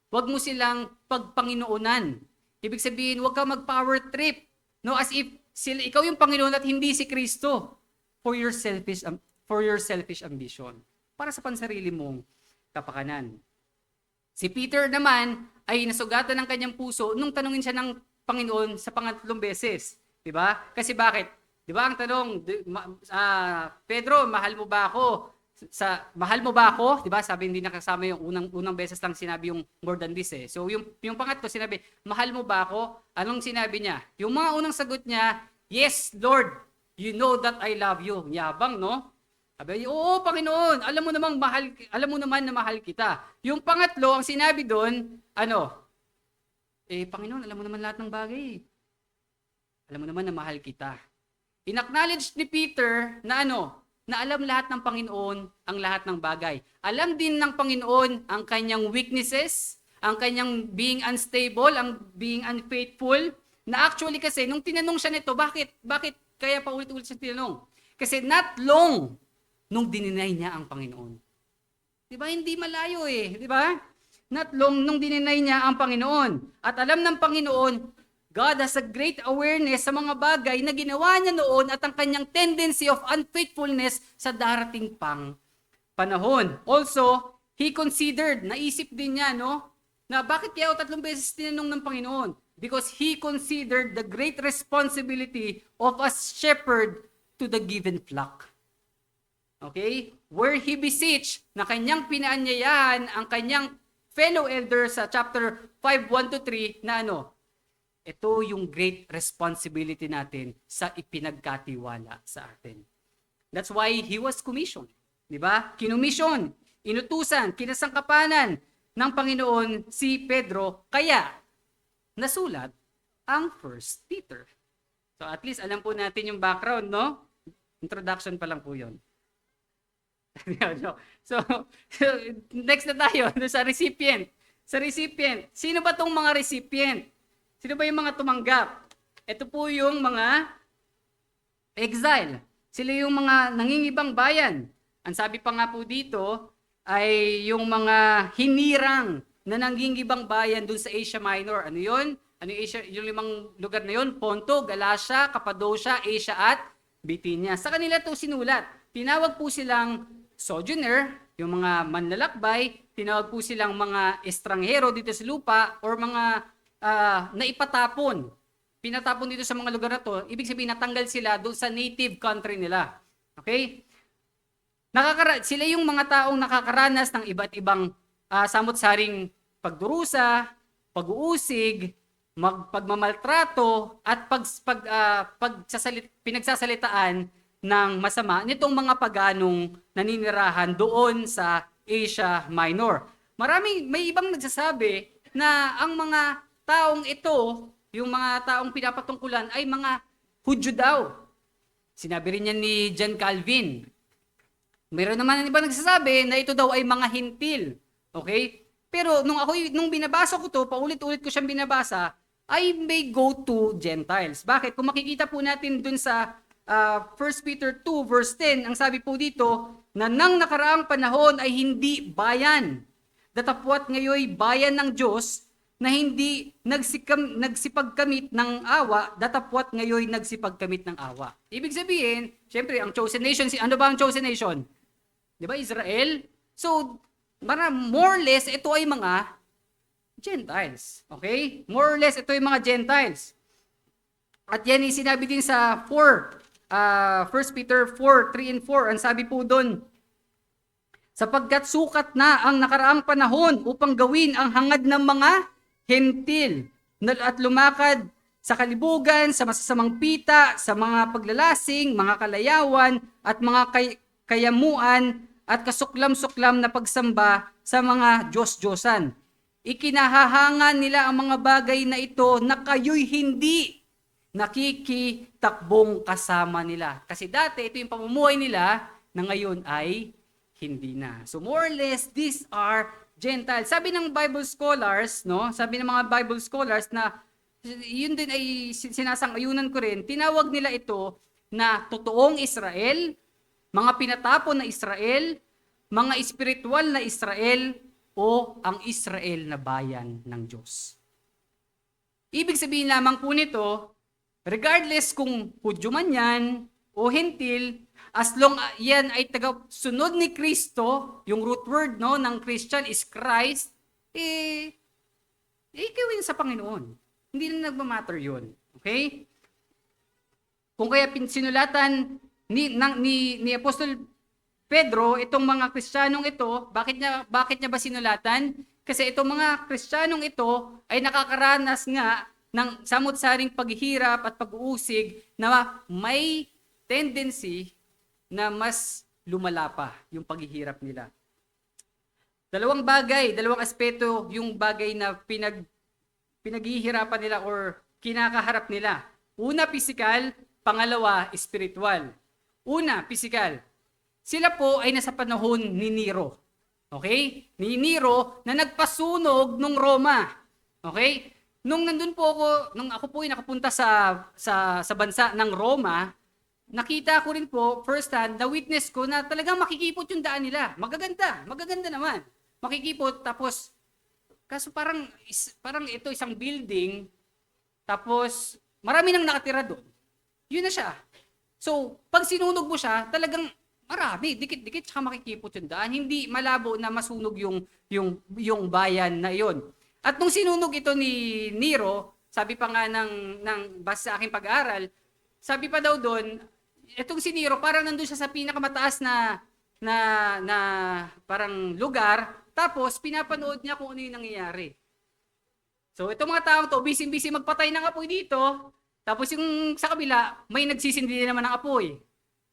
Huwag mo silang pagpanginoonan. Ibig sabihin, huwag ka mag-power trip, no, as if ikaw yung Panginoon at hindi si Kristo for your selfish ambition, para sa pansarili mong kapakanan. Si Peter naman ay nasugatan ng kanyang puso nung tanungin siya ng Panginoon sa pangatlong beses. Di ba? Kasi bakit? Di ba ang tanong, Pedro, mahal mo ba ako? Mahal mo ba ako? Di ba? Sabi hindi nakasama yung unang beses lang sinabi yung more than this eh. So yung pangatlo sinabi, mahal mo ba ako? Anong sinabi niya? Yung mga unang sagot niya, yes, Lord, you know that I love you. Yabang, no? Sabi niya, oo, Panginoon, alam mo naman na mahal kita. Yung pangatlo, ang sinabi doon, Panginoon, alam mo naman lahat ng bagay. Alam mo naman na mahal kita. In-acknowledge ni Peter na na alam lahat ng Panginoon ang lahat ng bagay. Alam din ng Panginoon ang kanyang weaknesses, ang kanyang being unstable, ang being unfaithful, na actually kasi, nung tinanong siya nito, bakit kaya pa ulit-ulit siya tinanong? Kasi not long nung dininay niya ang Panginoon. Di ba? Hindi malayo eh. Di ba? Not long nung dininay niya ang Panginoon. At alam ng Panginoon, God has a great awareness sa mga bagay na ginawa niya noon at ang kanyang tendency of unfaithfulness sa darating pang panahon. Also, he considered, naisip din niya, na bakit kaya 3 beses tinanong ng Panginoon? Because he considered the great responsibility of a shepherd to the given flock. Okay? Where he beseech na kanyang pinaanyayahan ang kanyang fellow elder sa chapter 5:1-3 na ito yung great responsibility natin sa ipinagkatiwala sa atin. That's why he was commissioned. Di ba? Kinumission, inutusan, kinasangkapanan ng Panginoon si Pedro, kaya nasulat ang 1 Peter. So at least alam po natin yung background, no? Introduction pa lang po yun. So, next na tayo sa recipient. Sa recipient, sino ba tong mga recipient? Sino ba yung mga tumanggap? Ito po yung mga exile. Sila yung mga nangingibang bayan. Ang sabi pa nga po dito ay yung mga hinirang na nangingibang bayan dun sa Asia Minor. Ano yun? Ano yung Asia? Yung 5 lugar na yun? Ponto, Galatia, Cappadocia, Asia at Bithynia. Sa kanila to sinulat. Tinawag po silang sojourner, yung mga manlalakbay. Tinawag po silang mga estranghero dito sa lupa or mga naipatapon. Pinatapon dito sa mga lugar na to, ibig sabihin natanggal sila doon sa native country nila. Okay? Sila yung mga taong nakakaranas ng iba't ibang samot-saring pagdurusa, pag-uusig, pagmamaltrato, at pinagsasalitaan ng masama nitong mga paganong naninirahan doon sa Asia Minor. May ibang nagsasabi na ang mga taong ito, yung mga taong pinapatungkulan ay mga Hudyo daw. Sinabi rin yan ni John Calvin. Meron naman ang iba nagsasabi na ito daw ay mga hintil. Okay? Pero nung binabasa ko to, paulit-ulit ko siyang binabasa, I may go to Gentiles. Bakit? Kung makikita po natin dun sa 1 Peter 2 verse 10, ang sabi po dito, na nang nakaraang panahon ay hindi bayan. Datapwat ngayoy bayan ng Diyos na hindi nagsipagkamit ng awa, datapwat ngayoy nagsipagkamit ng awa. Ibig sabihin, syempre, ang chosen nation, ano ba ang chosen nation? Di ba, Israel? So, more or less, ito ay mga Gentiles. Okay? More or less, ito ay mga Gentiles. At yan ay sinabi din sa 1 Peter 4, 3 and 4. Ang sabi po doon, sapagkat sukat na ang nakaraang panahon upang gawin ang hangad ng mga hentil at lumakad sa kalibugan, sa masasamang pita, sa mga paglalasing, mga kalayawan, at mga kayamuan, at kasuklam-suklam na pagsamba sa mga Diyos-Diyosan. Ikinahahangan nila ang mga bagay na ito na kayo'y hindi nakikitakbong kasama nila. Kasi dati, ito yung pamumuhay nila na ngayon ay hindi na. So more or less, these are Gentiles. Sabi ng Bible scholars, no? Sabi ng mga Bible scholars na yun din ay sinasang-ayunan ko rin, tinawag nila ito na totoong Israel, mga pinatapon na Israel, mga espiritual na Israel, o ang Israel na bayan ng Diyos. Ibig sabihin lamang po nito, regardless kung Hudyo man yan o Hentil, as long yan ay sunod ni Kristo, yung root word no, ng Christian is Christ, gawin sa Panginoon. Hindi na nagmamatter yun. Okay? Kung kaya sinulatan ni Apostol Pedro, itong mga Kristiyanong ito, bakit niya ba sinulatan? Kasi itong mga Kristiyanong ito ay nakakaranas nga ng samot-saring paghihirap at pag-uusig na may tendency na mas lumala pa yung paghihirap nila. Dalawang aspeto yung bagay na pinaghihirapan nila or kinakaharap nila. Una, pisikal. Pangalawa, spiritual. Una, pisikal. Sila po ay nasa panahon ni Nero. Okay? Ni Nero na nagpasunog ng Roma. Okay? Nung ako po ay nakapunta sa bansa ng Roma, nakita ko rin po, first hand, na-witness ko na talagang makikipot yung daan nila. Magaganda naman. Makikipot, tapos, kaso parang ito isang building, tapos marami nang nakatira doon. Yun na siya. So, pag sinunog mo siya, talagang marami, dikit-dikit, tsaka makikipot yung daan. Hindi malabo na masunog yung bayan na yon. At nung sinunog ito ni Nero, sabi pa nga base sa aking pag-aaral, sabi pa daw doon, itong si Nero, parang nandun siya sa pinakamataas na parang lugar, tapos pinapanood niya kung ano yung nangyayari. So itong mga taong to, busy magpatay ng apoy dito, tapos yung sa kabila, may nagsisindi naman ng apoy.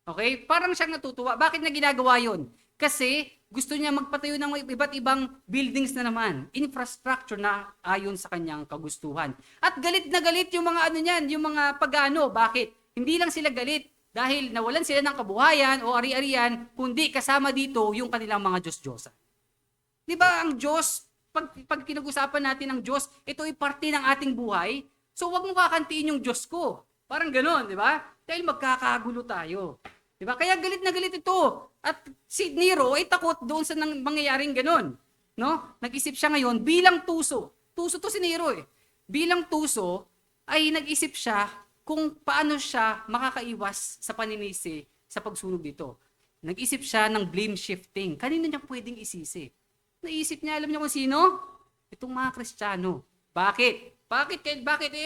Okay? Parang siyang natutuwa. Bakit na ginagawa yun? Kasi gusto niya magpatayo ng iba't ibang buildings na naman. Infrastructure na ayon sa kanyang kagustuhan. At galit na galit yung mga yung mga pagano. Bakit? Hindi lang sila galit dahil nawalan sila ng kabuhayan o ari-arian, kundi kasama dito yung kanilang mga Diyos-Diyosan. Di ba ang Diyos, pag pinag-usapan natin ang Diyos, ito ay parte ng ating buhay. So wag mo kakantiin yung Diyos ko. Parang gano'n, di ba? Dahil magkakagulo tayo. Di ba? Kaya galit na galit ito. At si Nero ay takot doon sa mangyayaring gano'n. No? Nag-isip siya ngayon bilang tuso. Tuso to si Nero eh. Bilang tuso ay nag-isip siya kung paano siya makakaiwas sa paninisi sa pagsunog dito. Nag-isip siya ng blame shifting. Kanino niya pwedeng isisi? Naisip niya, alam niya kung sino? Itong mga Kristiyano. Bakit? Bakit?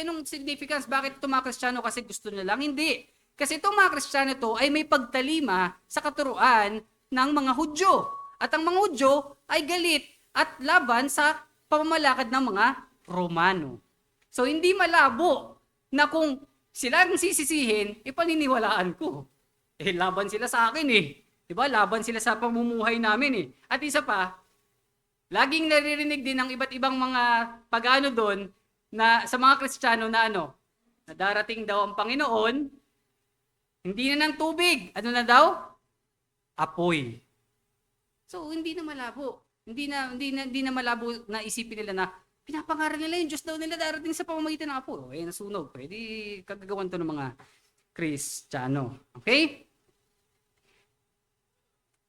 Anong significance? Bakit itong mga Kristiyano? Kasi gusto nila lang? Hindi. Kasi itong mga Kristiyano to ay may pagtalima sa katuruan ng mga Hudyo. At ang mga Hudyo ay galit at laban sa pamamalakad ng mga Romano. So hindi malabo na kung sila ang sisisihin, paniniwalaan ko. Laban sila sa akin eh. Diba? Laban sila sa pamumuhay namin eh. At isa pa, laging naririnig din ng iba't ibang mga pagano doon na sa mga Kristiyano na ano, na darating daw ang Panginoon, hindi na ng tubig. Ano na daw? Apoy. So, hindi na malabo. Hindi na malabo na isipin nila na pinapangaral nila yung Diyos daw nila darating sa pamamagitan ng apoy. Eh, nasunog. Pwede kagagawan to ng mga Kristiyano. Okay?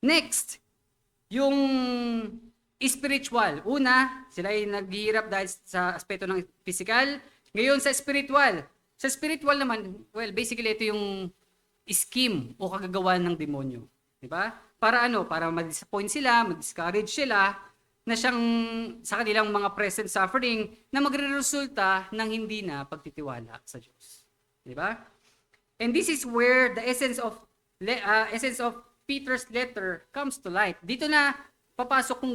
Next, yung spiritual. Una, sila ay naghihirap dahil sa aspeto ng physical. Ngayon sa spiritual. Sa spiritual naman, well, basically ito yung scheme o kagagawan ng demonyo. Diba? Para ano? Para ma-disappoint sila, ma-discourage sila, na siyang sa kanilang mga present suffering na magre-resulta ng hindi na pagtitiwala sa Diyos. Diba? And this is where the essence of Peter's letter comes to light. Dito na papasok kung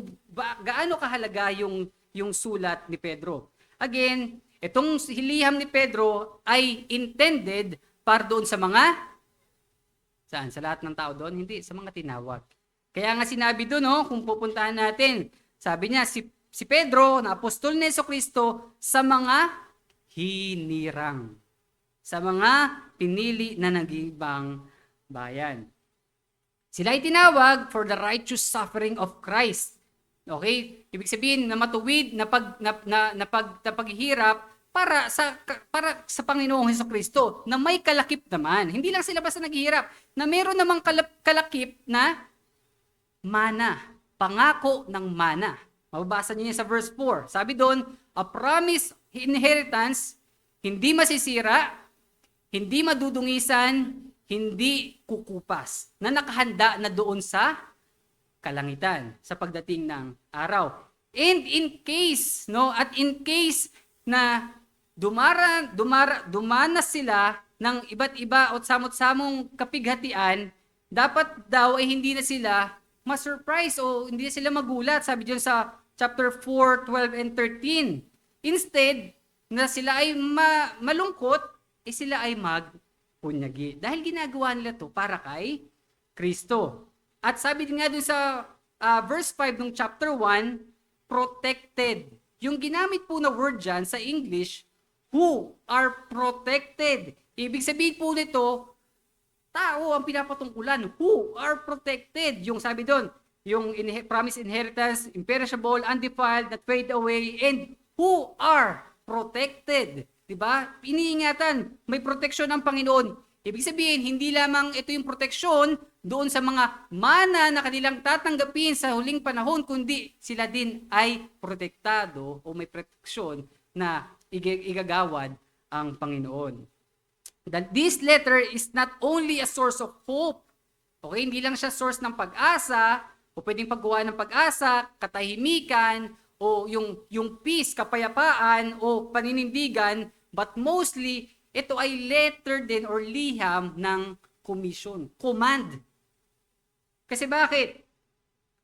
gaano kahalaga yung sulat ni Pedro. Again, itong hiliham ni Pedro ay intended para doon sa mga saan? Sa lahat ng tao doon? Hindi, sa mga tinawag. Kaya nga sinabi doon, kung pupuntahan natin, sabi niya, si Pedro, na apostol ni Jesucristo, sa mga hinirang. Sa mga pinili na nag-ibang bayan. Sila ay tinawag for the righteous suffering of Christ. Okay? Ibig sabihin na matuwid na paghihirap para sa Panginoong Jesucristo na may kalakip naman. Hindi lang sila basta naghihirap, na meron namang kalakip na mana, pangako ng mana. Mababasa niyo sa verse 4. Sabi doon, a promise inheritance, hindi masisira, hindi madudungisan, hindi kukupas, na nakahanda na doon sa kalangitan sa pagdating ng araw. And in case na dumanas sila ng iba't iba o samot-samong kapighatian, dapat daw ay hindi na sila ma-surprise o hindi na sila magulat. Sabi diyan sa chapter 4, 12 and 13. Instead, na sila ay malungkot, sila ay magpunyagi. Dahil ginagawa nila to para kay Kristo. At sabi din nga dun sa verse 5 ng chapter 1, protected. Yung ginamit po na word dyan sa English, who are protected. Ibig sabihin po nito, tao ang pinapatungkulan, who are protected. Yung sabi doon, yung promised inheritance, imperishable, undefiled, that fade away, and who are protected. Diba? Iniingatan, may proteksyon ng Panginoon. Ibig sabihin, hindi lamang ito yung proteksyon doon sa mga mana na kanilang tatanggapin sa huling panahon, kundi sila din ay protektado o may proteksyon na igagawad ang Panginoon. That this letter is not only a source of hope. Okay, hindi lang siya source ng pag-asa o pwedeng paggawa ng pag-asa, katahimikan o yung peace, kapayapaan o paninindigan, but mostly ito ay letter din or liham ng commission, command. Kasi bakit?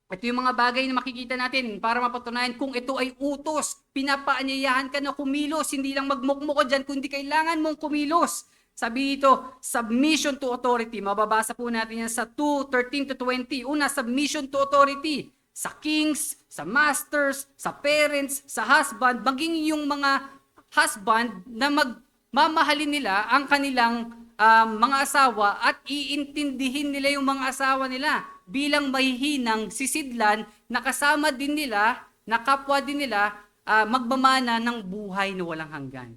Ito yung mga bagay na makikita natin para mapatunayan kung ito ay utos. Pinapaanyayahan ka na kumilos, hindi lang magmukmo ka dyan, kundi kailangan mong kumilos. Sabi dito, submission to authority. Mababasa po natin yan sa 2:13-20. Una, submission to authority. Sa kings, sa masters, sa parents, sa husband, maging yung mga husband na mamahalin nila ang kanilang mga asawa at iintindihin nila yung mga asawa nila bilang mahihinang sisidlan na kasama din nila, na kapwa din nila magmamana ng buhay na walang hanggan.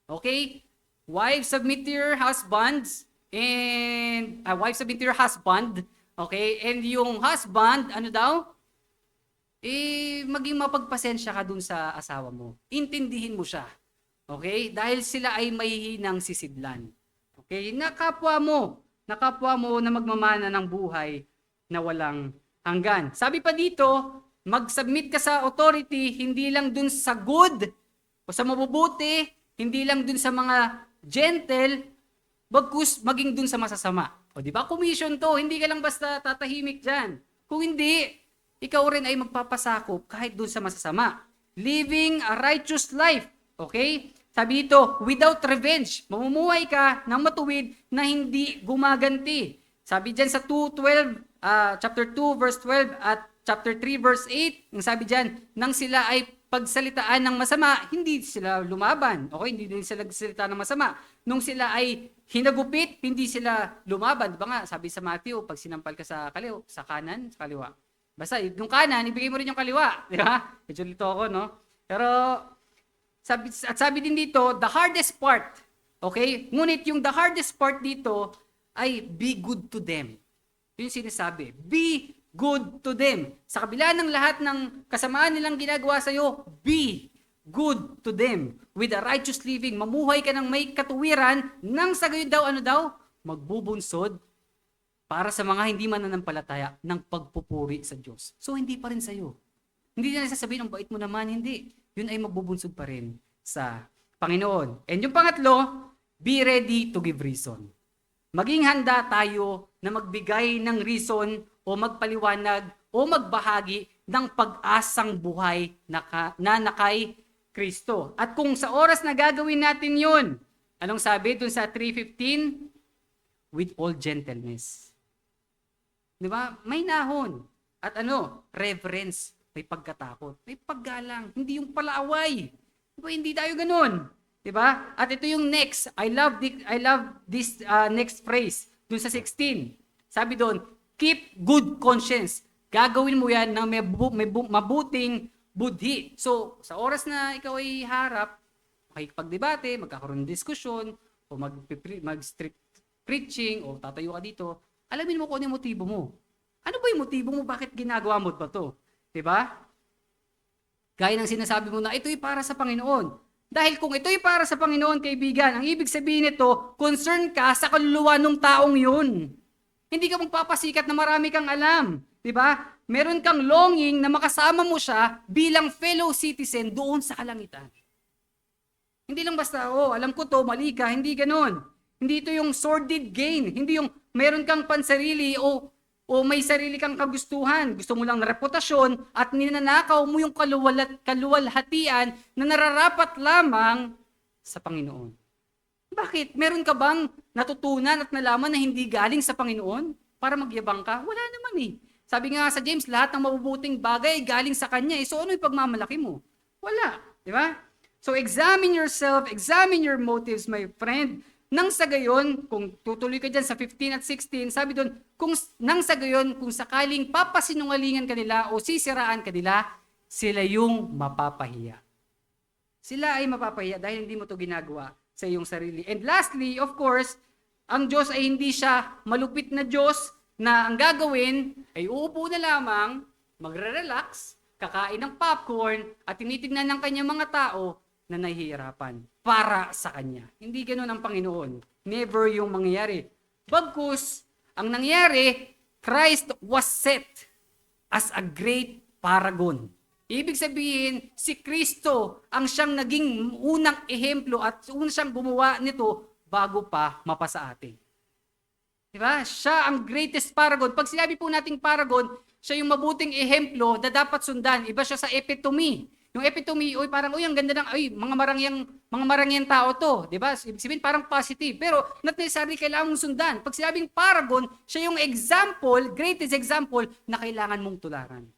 Okay? Wives, submit to your husbands and wives, submit to your husband. Okay? And yung husband, ano daw? Maging mapagpasensya ka dun sa asawa mo. Intindihin mo siya. Okay? Dahil sila ay mahihinang sisidlan. Okay? Nakapwa mo na magmamana ng buhay na walang hanggan. Sabi pa dito, mag-submit ka sa authority, hindi lang dun sa good o sa mabubuti, hindi lang dun sa mga gentle, bagkus maging dun sa masasama. O di ba? Commission to, hindi ka lang basta tatahimik dyan. Kung hindi, ikaw rin ay magpapasakop kahit dun sa masasama. Living a righteous life. Okay? Sabi dito, without revenge. Mamumuhay ka ng matuwid na hindi gumaganti. Sabi dyan sa chapter 2 verse 12 at chapter 3 verse 8, ang sabi dyan, nang sila ay pagsalitaan ng masama, hindi sila lumaban. Okay, hindi din sila nagsalita ng masama. Nung sila ay hinagupit, hindi sila lumaban. Diba nga, sabi sa Matthew, pag sinampal ka sa sa kanan, sa kaliwa. Basta, yung kanan, ibigay mo rin yung kaliwa. Di ba? Medyo lito ako, no? Pero, sabi din dito, the hardest part, okay? Ngunit yung the hardest part dito ay be good to them. Yun yung sinasabi. Be good to them. Sa kabila ng lahat ng kasamaan nilang ginagawa sa'yo, be good to them. With a righteous living, mamuhay ka ng may katuwiran, nang sa gayon daw, ano daw? Magbubunsod para sa mga hindi mananampalataya ng pagpupuri sa Diyos. So, hindi pa rin sa'yo. Hindi na sasabihin, ang bait mo naman, hindi. Yun ay magbubunsod pa rin sa Panginoon. And yung pangatlo, be ready to give reason. Maging handa tayo na magbigay ng reason o magpaliwanag o magbahagi ng pag-asang buhay na kay Kristo. At kung sa oras na gagawin natin yun, anong sabi dun sa 3:15? With all gentleness. Di ba? May nahon. At reverence. May pagkatakot. May paggalang. Hindi yung palaaway. Di ba? Hindi tayo ganun. Di ba? At ito yung next. I love this next phrase. Dun sa 16. Sabi doon, keep good conscience. Gagawin mo yan na may mabuting budhi. So, sa oras na ikaw ay harap, makikipagdebate, magkakaroon ng diskusyon, o mag-street preaching, o tatayo ka dito, alamin mo kung ano yung motibo mo. Ano ba yung motibo mo? Bakit ginagawa mo ba to? Diba? Gaya ng sinasabi mo na ito'y para sa Panginoon. Dahil kung ito'y para sa Panginoon, kaibigan, ang ibig sabihin nito, concern ka sa kaluluwa ng taong yun. Hindi ka magpapasikat na marami kang alam. Diba? Meron kang longing na makasama mo siya bilang fellow citizen doon sa kalangitan. Hindi lang basta, alam ko to, mali ka. Hindi ganun. Hindi ito yung sordid gain. Hindi yung meron kang pansarili o may sarili kang kagustuhan. Gusto mo lang na reputasyon at ninanakaw mo yung kaluwalhatian na nararapat lamang sa Panginoon. Bakit? Meron ka bang natutunan at nalaman na hindi galing sa Panginoon para magyabang ka? Wala naman eh. Sabi nga sa James, lahat ng mabubuting bagay galing sa Kanya. So ano yung pagmamalaki mo? Wala. Di ba? So examine yourself, examine your motives, my friend. Nang sa gayon, kung tutuloy ka dyan sa 15 at 16, sabi doon, nang sa gayon, kung sakaling papasinungalingan kanila o sisiraan kanila, sila yung mapapahiya. Sila ay mapapahiya dahil hindi mo to ginagawa sa iyong sarili. And lastly, of course, ang Diyos ay hindi siya malupit na Diyos na ang gagawin ay uupo na lamang, magre-relax, kakain ng popcorn, at tinitignan ng kanyang mga tao na nahihirapan para sa Kanya. Hindi ganoon ang Panginoon. Never yung mangyayari. Bagkus, ang nangyari, Christ was set as a great paragon. Ibig sabihin, si Kristo ang siyang naging unang ehemplo at unang siyang gumawa nito bago pa mapasa atin. Diba? Siya ang greatest paragon. Pag sinabi po nating paragon, siya yung mabuting ehemplo na dapat sundan. Iba siya sa epitome. Yung epitome, parang, ang ganda ng, mga marangyang tao to. Diba? Ibig sabihin, parang positive. Pero, not necessarily kailangan mong sundan. Pag sinabing paragon, siya yung example, greatest example, na kailangan mong tularan.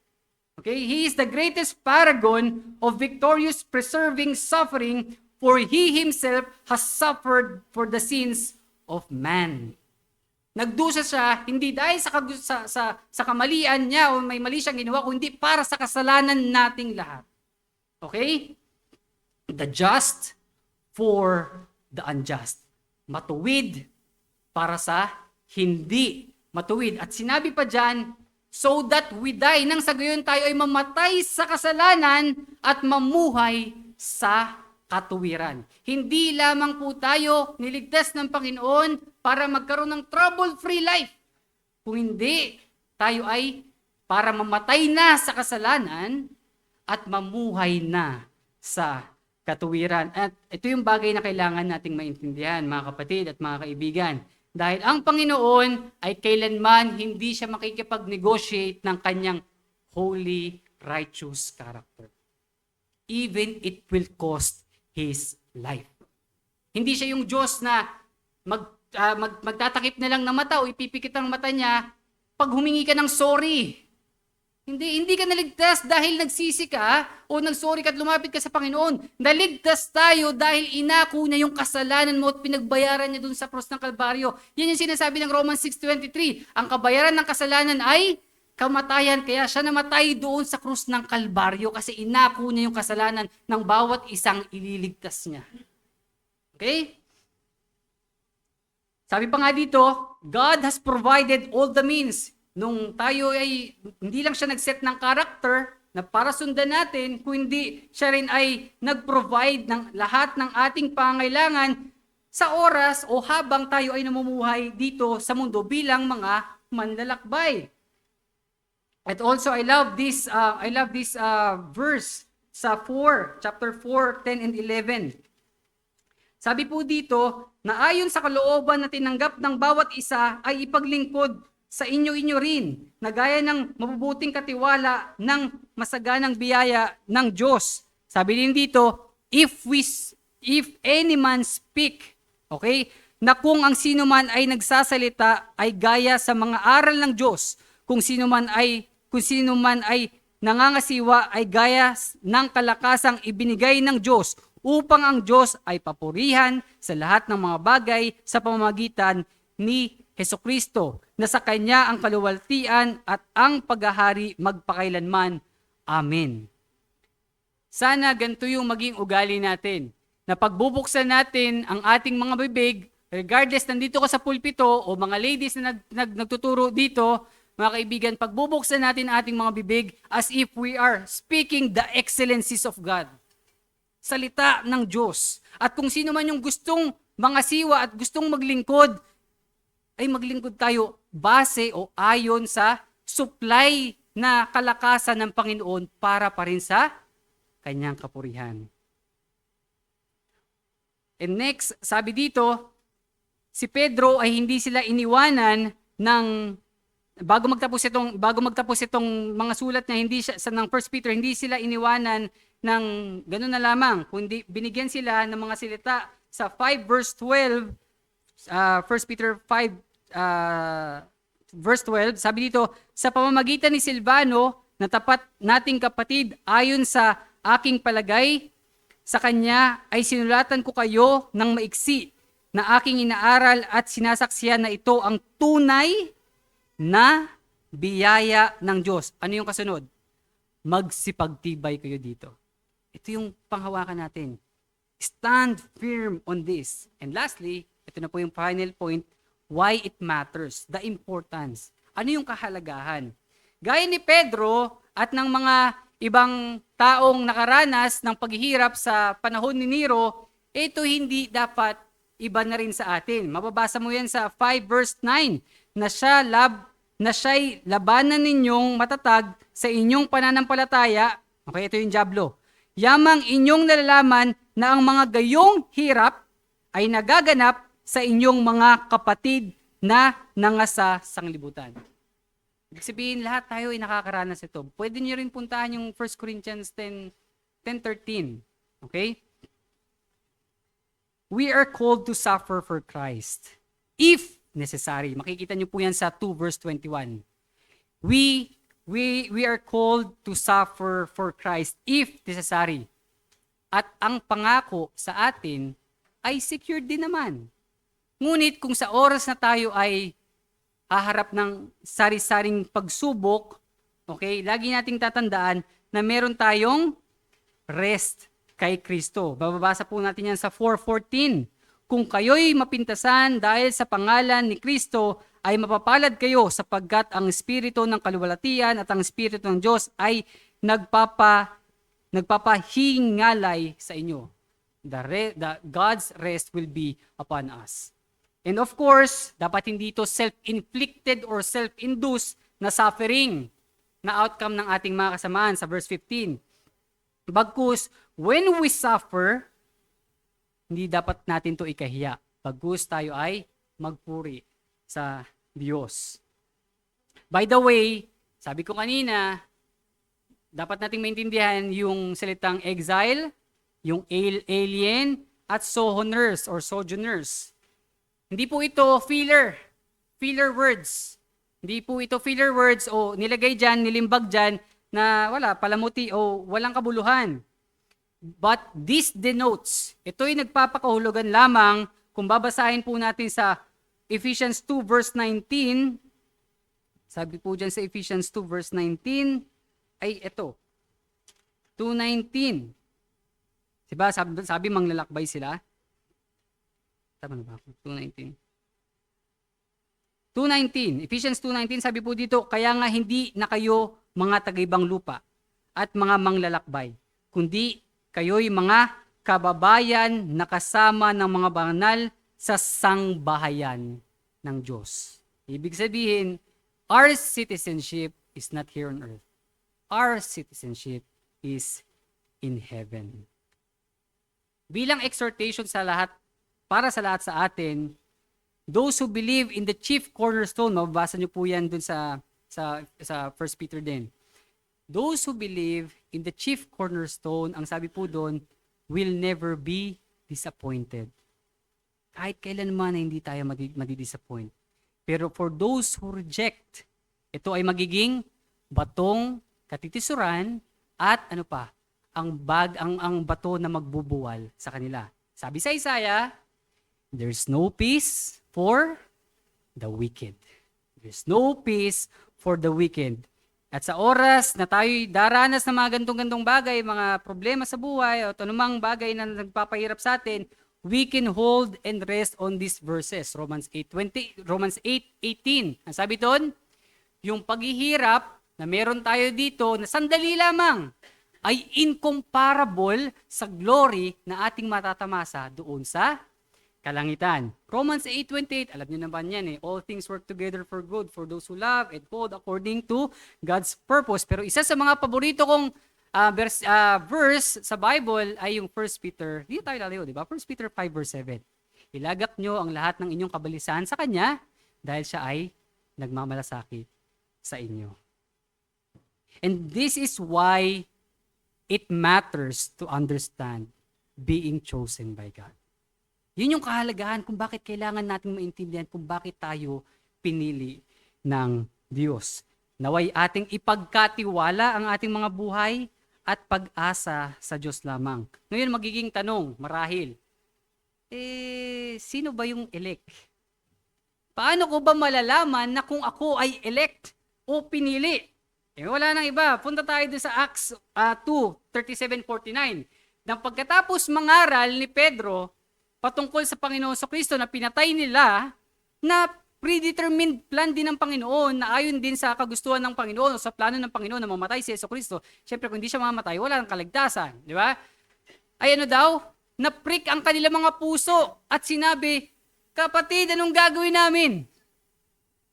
Okay? He is the greatest paragon of victorious preserving suffering, for He Himself has suffered for the sins of man. Nagdusa siya, hindi dahil sa kamalian niya o may mali siyang ginawa, kundi para sa kasalanan nating lahat. Okay? The just for the unjust. Matuwid para sa hindi matuwid. At sinabi pa dyan, so that we die, nang sa gayon tayo ay mamatay sa kasalanan at mamuhay sa katuwiran. Hindi lamang po tayo niligtas ng Panginoon para magkaroon ng trouble-free life. Kung hindi, tayo ay para mamatay na sa kasalanan at mamuhay na sa katuwiran. At ito yung bagay na kailangan nating maintindihan, mga kapatid at mga kaibigan. Dahil ang Panginoon ay kailanman hindi siya makikipag-negotiate ng kanyang holy, righteous character. Even it will cost His life. Hindi siya yung Diyos na magtatakip na lang ng mata o ipipikit ang mata niya pag humingi ka ng sorry. Hindi ka naligtas dahil nagsisi ka o nagsorry ka at lumapit ka sa Panginoon. Naligtas tayo dahil inako niya yung kasalanan mo at pinagbayaran niya dun sa cross ng Kalbaryo. Yan yung sinasabi ng Romans 6:23. Ang kabayaran ng kasalanan ay kamatayan. Kaya siya namatay doon sa krus ng Kalbaryo kasi inako niya yung kasalanan ng bawat isang ililigtas niya. Okay? Sabi pa nga dito, God has provided all the means. Nung tayo ay, hindi lang siya nag-set ng character na para sundan natin, kundi siya rin ay nag-provide ng lahat ng ating pangailangan sa oras o habang tayo ay namumuhay dito sa mundo bilang mga manlalakbay. And also, I love this verse sa chapter 4, 10 and 11. Sabi po dito, na ayon sa kalooban na tinanggap ng bawat isa ay ipaglingkod sa inyo rin, na gaya ng mabubuting katiwala ng masaganang biyaya ng Diyos. Sabi din dito, if any man speak, okay, na kung ang sino man ay nagsasalita ay gaya sa mga aral ng Diyos, kung sino man ay nangangasiwa ay gaya ng kalakasang ibinigay ng Diyos upang ang Diyos ay papurihan sa lahat ng mga bagay sa pamamagitan ni Hesukristo, na sa Kanya ang kaluwalhatian at ang paghahari magpakailanman. Amen. Sana ganito yung maging ugali natin, na pagbubuksan natin ang ating mga bibig, regardless nandito ka sa pulpito o mga ladies na nagtuturo dito, mga kaibigan, pagbubuksan natin ang ating mga bibig as if we are speaking the excellencies of God. Salita ng Diyos. At kung sino man yung gustong mangasiwa at gustong maglingkod, ay maglingkod tayo base o ayon sa supply na kalakasan ng Panginoon para pa rin sa Kanyang kapurihan. And next, sabi dito, si Pedro ay hindi sila iniwanan ng bago magtapos itong mga sulat niya, hindi siya ng 1 Peter, hindi sila iniwanan ng ganoon na lamang, kundi binigyan sila ng mga salita sa 5 verse 12, 1 Peter 5 verse 12, sabi dito, sa pamamagitan ni Silvano, na tapat nating kapatid, ayon sa aking palagay, sa kanya ay sinulatan ko kayo ng maiksi na aking inaaral at sinasaksiyan na ito ang tunay na biyaya ng Diyos. Ano yung kasunod? Magsipagtibay kayo dito. Ito yung panghawakan natin. Stand firm on this. And lastly, ito na po yung final point, why it matters, the importance. Ano yung kahalagahan? Gaya ni Pedro at ng mga ibang taong nakaranas ng paghihirap sa panahon ni Nero, ito hindi dapat iba na rin sa atin. Mababasa mo yan sa 5 verse 9, na siya'y labanan ninyong matatag sa inyong pananampalataya. Okay, ito yung jablo. Yamang inyong nalalaman na ang mga gayong hirap ay nagaganap sa inyong mga kapatid na nangasa sanglibutan. Ibig sabihin, lahat tayo ay nakakaranas ito. Pwede nyo rin puntahan yung 1 Corinthians 10:13. Okay? We are called to suffer for Christ, if necessary. Makikita nyo po yan sa 2 verse 21. We are called to suffer for Christ, if necessary. At ang pangako sa atin ay secured din naman. Ngunit kung sa oras na tayo ay haharap ng sari-saring pagsubok, okay, lagi nating tatandaan na meron tayong rest kay Kristo. Bababasa po natin yan sa 4:14. Kung kayo'y mapintasan dahil sa pangalan ni Kristo, ay mapapalad kayo sapagkat ang Espiritu ng kaluwalhatian at ang Espiritu ng Diyos ay nagpapahingalay sa inyo. God's rest will be upon us. And of course, dapat hindi ito self-inflicted or self-induced na suffering na outcome ng ating mga kasamaan sa verse 15. Bagkus, when we suffer, hindi dapat natin ito ikahiya. Bagkus tayo ay magpuri sa Diyos. By the way, sabi ko kanina, dapat nating maintindihan yung salitang exile, yung alien, at sojourners or sojourners. Hindi po ito filler words. Hindi po ito filler words o nilagay dyan, nilimbag dyan na wala, palamuti o walang kabuluhan. But this denotes, ito'y nagpapakahulugan lamang kung babasahin po natin sa Ephesians 2 verse 19. Sabi po dyan sa Ephesians 2 verse 19, ay ito, 2:19. Diba? Sabi manglalakbay sila. Tama na ba ako? 2:19. 2:19. Ephesians 2:19, sabi po dito, kaya nga hindi na kayo mga tagaibang lupa at mga manglalakbay, kundi kayo'y mga kababayan na kasama ng mga banal sa sangbahayan ng Diyos. Ibig sabihin, our citizenship is not here on earth. Our citizenship is in heaven. Bilang exhortation sa lahat, para sa lahat sa atin, those who believe in the chief cornerstone, mababasa niyo po yan dun sa 1 Peter din. Those who believe in the chief cornerstone, ang sabi po doon, will never be disappointed. Kahit kailan man hindi tayo madidisappoint. Pero for those who reject, ito ay magiging batong katitisuran at ano pa, ang bato na magbubuwal sa kanila. Sabi sa Isaiah, there's no peace for the wicked. There's no peace for the wicked. At sa oras na tayo'y daranas ng mga gantong-gantong bagay, mga problema sa buhay, o anumang bagay na nagpapahirap sa atin, we can hold and rest on these verses. Romans 8:18. Ang sabi doon, yung paghihirap na meron tayo dito na sandali lamang ay incomparable sa glory na ating matatamasa doon sa kalangitan. Romans 8:28, alam niyo naman yan all things work together for good for those who love and called according to God's purpose. Pero isa sa mga paborito kong verse sa Bible ay yung 1 Peter, dito tayo lalayo, di ba? 1 Peter 5 verse 7. Ilagak nyo ang lahat ng inyong kabalisahan sa Kanya dahil siya ay nagmamalasakit sa inyo. And this is why it matters to understand being chosen by God. Yun yung kahalagahan kung bakit kailangan nating maintindihan kung bakit tayo pinili ng Diyos. Naway ating ipagkatiwala ang ating mga buhay at pag-asa sa Diyos lamang. Ngayon magiging tanong, marahil, sino ba yung elect? Paano ko ba malalaman na kung ako ay elect o pinili? Wala nang iba. Punta tayo doon sa Acts 2:37-49. Nang pagkatapos mangaral ni Pedro patungkol sa Panginoon Kristo na pinatay nila, na predetermined plan din ng Panginoon na ayon din sa kagustuhan ng Panginoon o sa plano ng Panginoon na mamatay si Kristo. Siyempre, kung hindi siya mamatay, wala nang kaligtasan. Di ba? Ay ano daw? Na-prick ang kanilang mga puso at sinabi, kapatid, anong gagawin namin?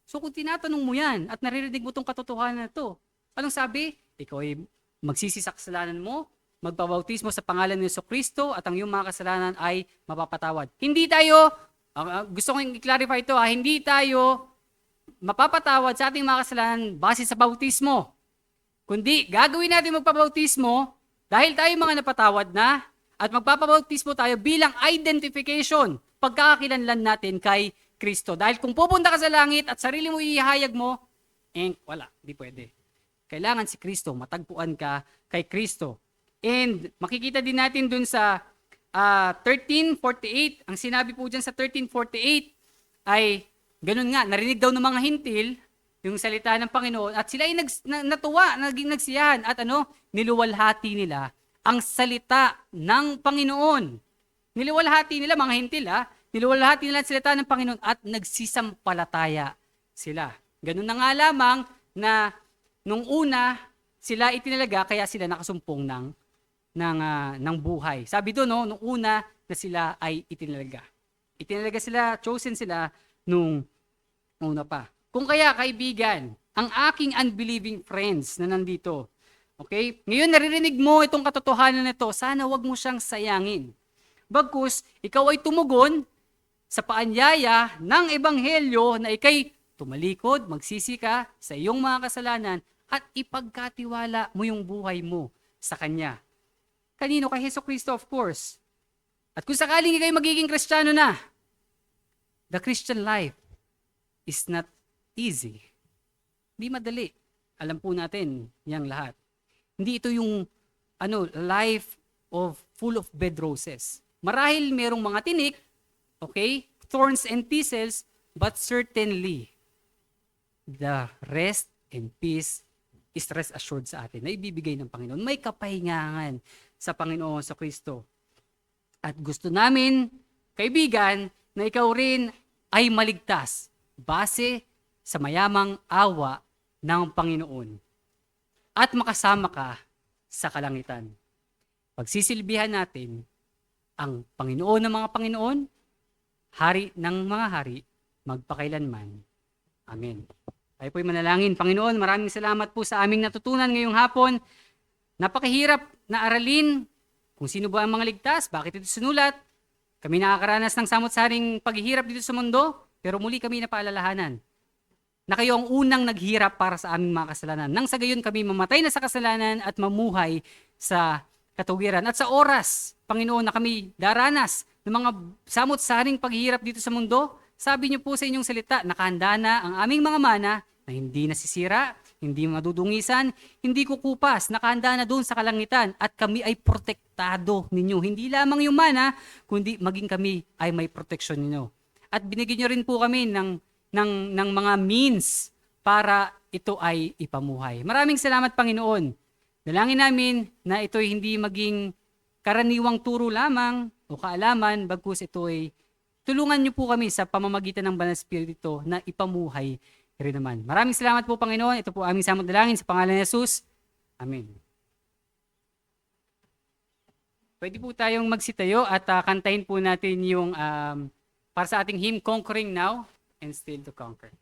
So kung tinatanong mo yan at naririnig mo itong katotohanan na ito, anong sabi? Ikaw ay magsisi sa kasalanan mo, magpabautismo sa pangalan ni Kristo at ang iyong mga kasalanan ay mapapatawad. Hindi tayo, gusto kong i-clarify ito, hindi tayo mapapatawad sa ating mga kasalanan base sa bautismo. Kundi gagawin natin magpabautismo dahil tayo mga napatawad na at magpapabautismo tayo bilang identification, pagkakakilanlan natin kay Kristo. Dahil kung pupunta ka sa langit at sarili mo ihahayag mo, wala, di pwede. Kailangan si Kristo, matagpuan ka kay Kristo. And makikita din natin dun sa 13:48, ang sinabi po dyan sa 13:48 ay ganun nga, narinig daw ng mga hintil yung salita ng Panginoon at sila ay natuwa, naging nagsiyahan at niluwalhati nila ang salita ng Panginoon. Niluwalhati nila mga hintil niluwalhati nila ang salita ng Panginoon at nagsisampalataya sila. Ganun na nga lamang na nung una sila itinalaga kaya sila nakasumpong ng buhay. Sabi doon, nung una na sila ay itinalaga. Itinalaga sila, chosen sila nung una pa. Kung kaya, kaibigan, ang aking unbelieving friends na nandito, okay? Ngayon, naririnig mo itong katotohanan na ito, sana wag mo siyang sayangin. Bagkus, ikaw ay tumugon sa paanyaya ng Ebanghelyo na ikay tumalikod, magsisi ka sa iyong mga kasalanan at ipagkatiwala mo yung buhay mo sa Kanya. Kanino? Kay Kristo, of course. At kung sakaling kayo magiging Kristiyano na, the Christian life is not easy. Di madali. Alam po natin yang lahat. Hindi ito yung life of full of bed roses. Marahil merong mga tinik, okay? Thorns and thistles, but certainly the rest and peace is rest assured sa atin na ibibigay ng Panginoon. May kapahingahan sa Panginoon sa Kristo. At gusto namin, kaibigan, na ikaw rin ay maligtas base sa mayamang awa ng Panginoon at makasama ka sa kalangitan. Pagsisilbihan natin ang Panginoon ng mga Panginoon, Hari ng mga hari, magpakailanman. Amen. Tayo po'y manalangin. Panginoon, maraming salamat po sa aming natutunan ngayong hapon. Napakahirap na aralin kung sino ba ang mga ligtas, bakit ito sinulat. Kami nakakaranas ng samot-saring paghihirap dito sa mundo, pero muli kami napaalalahanan na kayo ang unang naghirap para sa aming mga kasalanan. Nang sa gayon kami mamatay na sa kasalanan at mamuhay sa katuwiran. At sa oras, Panginoon, na kami daranas ng mga samot-saring paghihirap dito sa mundo, sabi niyo po sa inyong salita, nakahanda na ang aming mga mana na hindi nasisira, hindi madudungisan, hindi kukupas, nakahanda na doon sa kalangitan at kami ay protektado ninyo. Hindi lamang yung mana, kundi maging kami ay may proteksyon ninyo. At binigyan niyo rin po kami ng mga means para ito ay ipamuhay. Maraming salamat, Panginoon. Dalangin namin na ito ay hindi maging karaniwang turo lamang o kaalaman, bagkus ito ay tulungan niyo po kami sa pamamagitan ng Banal na Espiritu na ipamuhay rin naman. Maraming salamat po, Panginoon. Ito po aming samot dalangin sa pangalan ni Jesus. Amen. Pwede po tayong magsitayo at kantahin po natin yung para sa ating hymn, Conquering Now and Still to Conquer.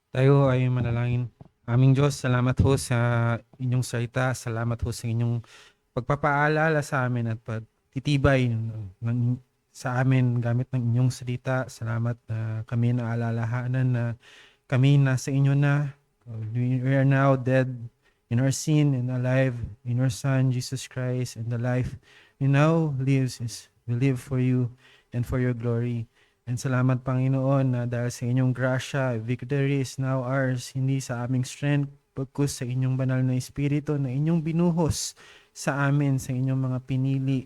Tayo ay manalangin. Aming Diyos, salamat ho sa inyong salita. Salamat ho sa inyong pagpapaalala sa amin at pagtitibay sa amin gamit ng inyong salita. Salamat na kami naalalahanan na kami nasa inyo na. We are now dead in our sin and alive in your Son, Jesus Christ, and the life He now lives is we live for you and for your glory. And salamat Panginoon na dahil sa inyong grasya, victory is now ours, hindi sa aming strength, pagkus sa inyong banal na Espiritu na inyong binuhos sa amin, sa inyong mga pinili,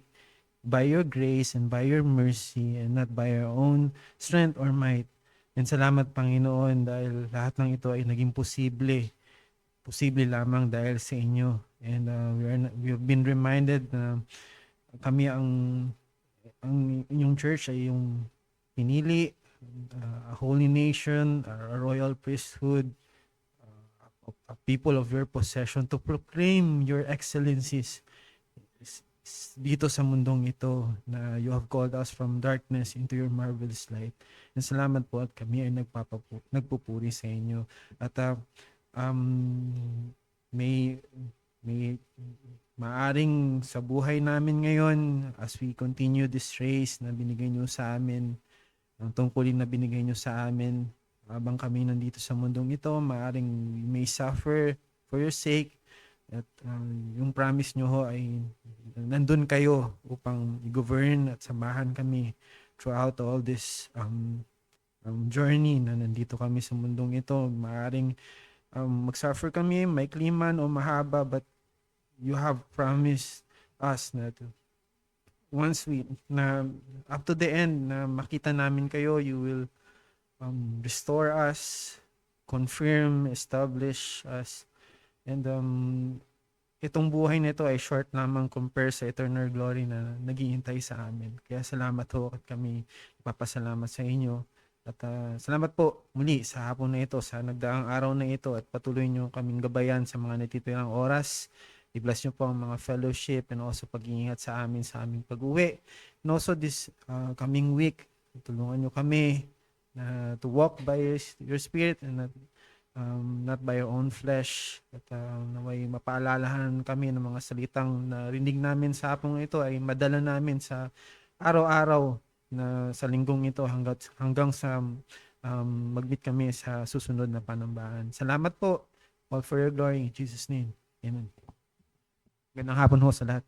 by your grace and by your mercy and not by our own strength or might. And salamat Panginoon dahil lahat ng ito ay naging posible. Posible lamang dahil sa inyo. And we have been reminded na kami ang inyong church ay yung pinili, a holy nation, a royal priesthood, a people of your possession to proclaim your excellencies dito sa mundong ito na you have called us from darkness into your marvelous light. And salamat po at kami ay nagpupuri sa inyo. At may maaring sa buhay namin ngayon as we continue this race na binigay nyo sa amin, ang tungkulin na binigay nyo sa amin habang kami nandito sa mundong ito, maaring may suffer for your sake at yung promise nyo ho ay nandun kayo upang i-govern at samahan kami throughout all this journey na nandito kami sa mundong ito. Maaring mag-suffer kami, may kliman o mahaba, but you have promised us na once na up to the end na makita namin kayo, you will restore us, confirm, establish us. And itong buhay na ito ay short lamang compare sa eternal glory na naghihintay sa amin. Kaya salamat ho at kami ipapasalamat sa inyo. At salamat po muli sa hapon na ito, sa nagdaang araw na ito at patuloy nyo kaming gabayan sa mga natitirang oras. I-bless nyo po ang mga fellowship and also pag-iingat sa amin sa aming pag-uwi. And also this coming week, tulungan nyo kami na to walk by your spirit and not by your own flesh. At naway mapaalalahan kami ng mga salitang narinig namin sa hapong ito ay madala namin sa araw-araw na sa linggong ito hanggang sa mag-meet kami sa susunod na panambahan. Salamat po. All for your glory. In Jesus' name. Amen. Gandang hapon ho sa lahat.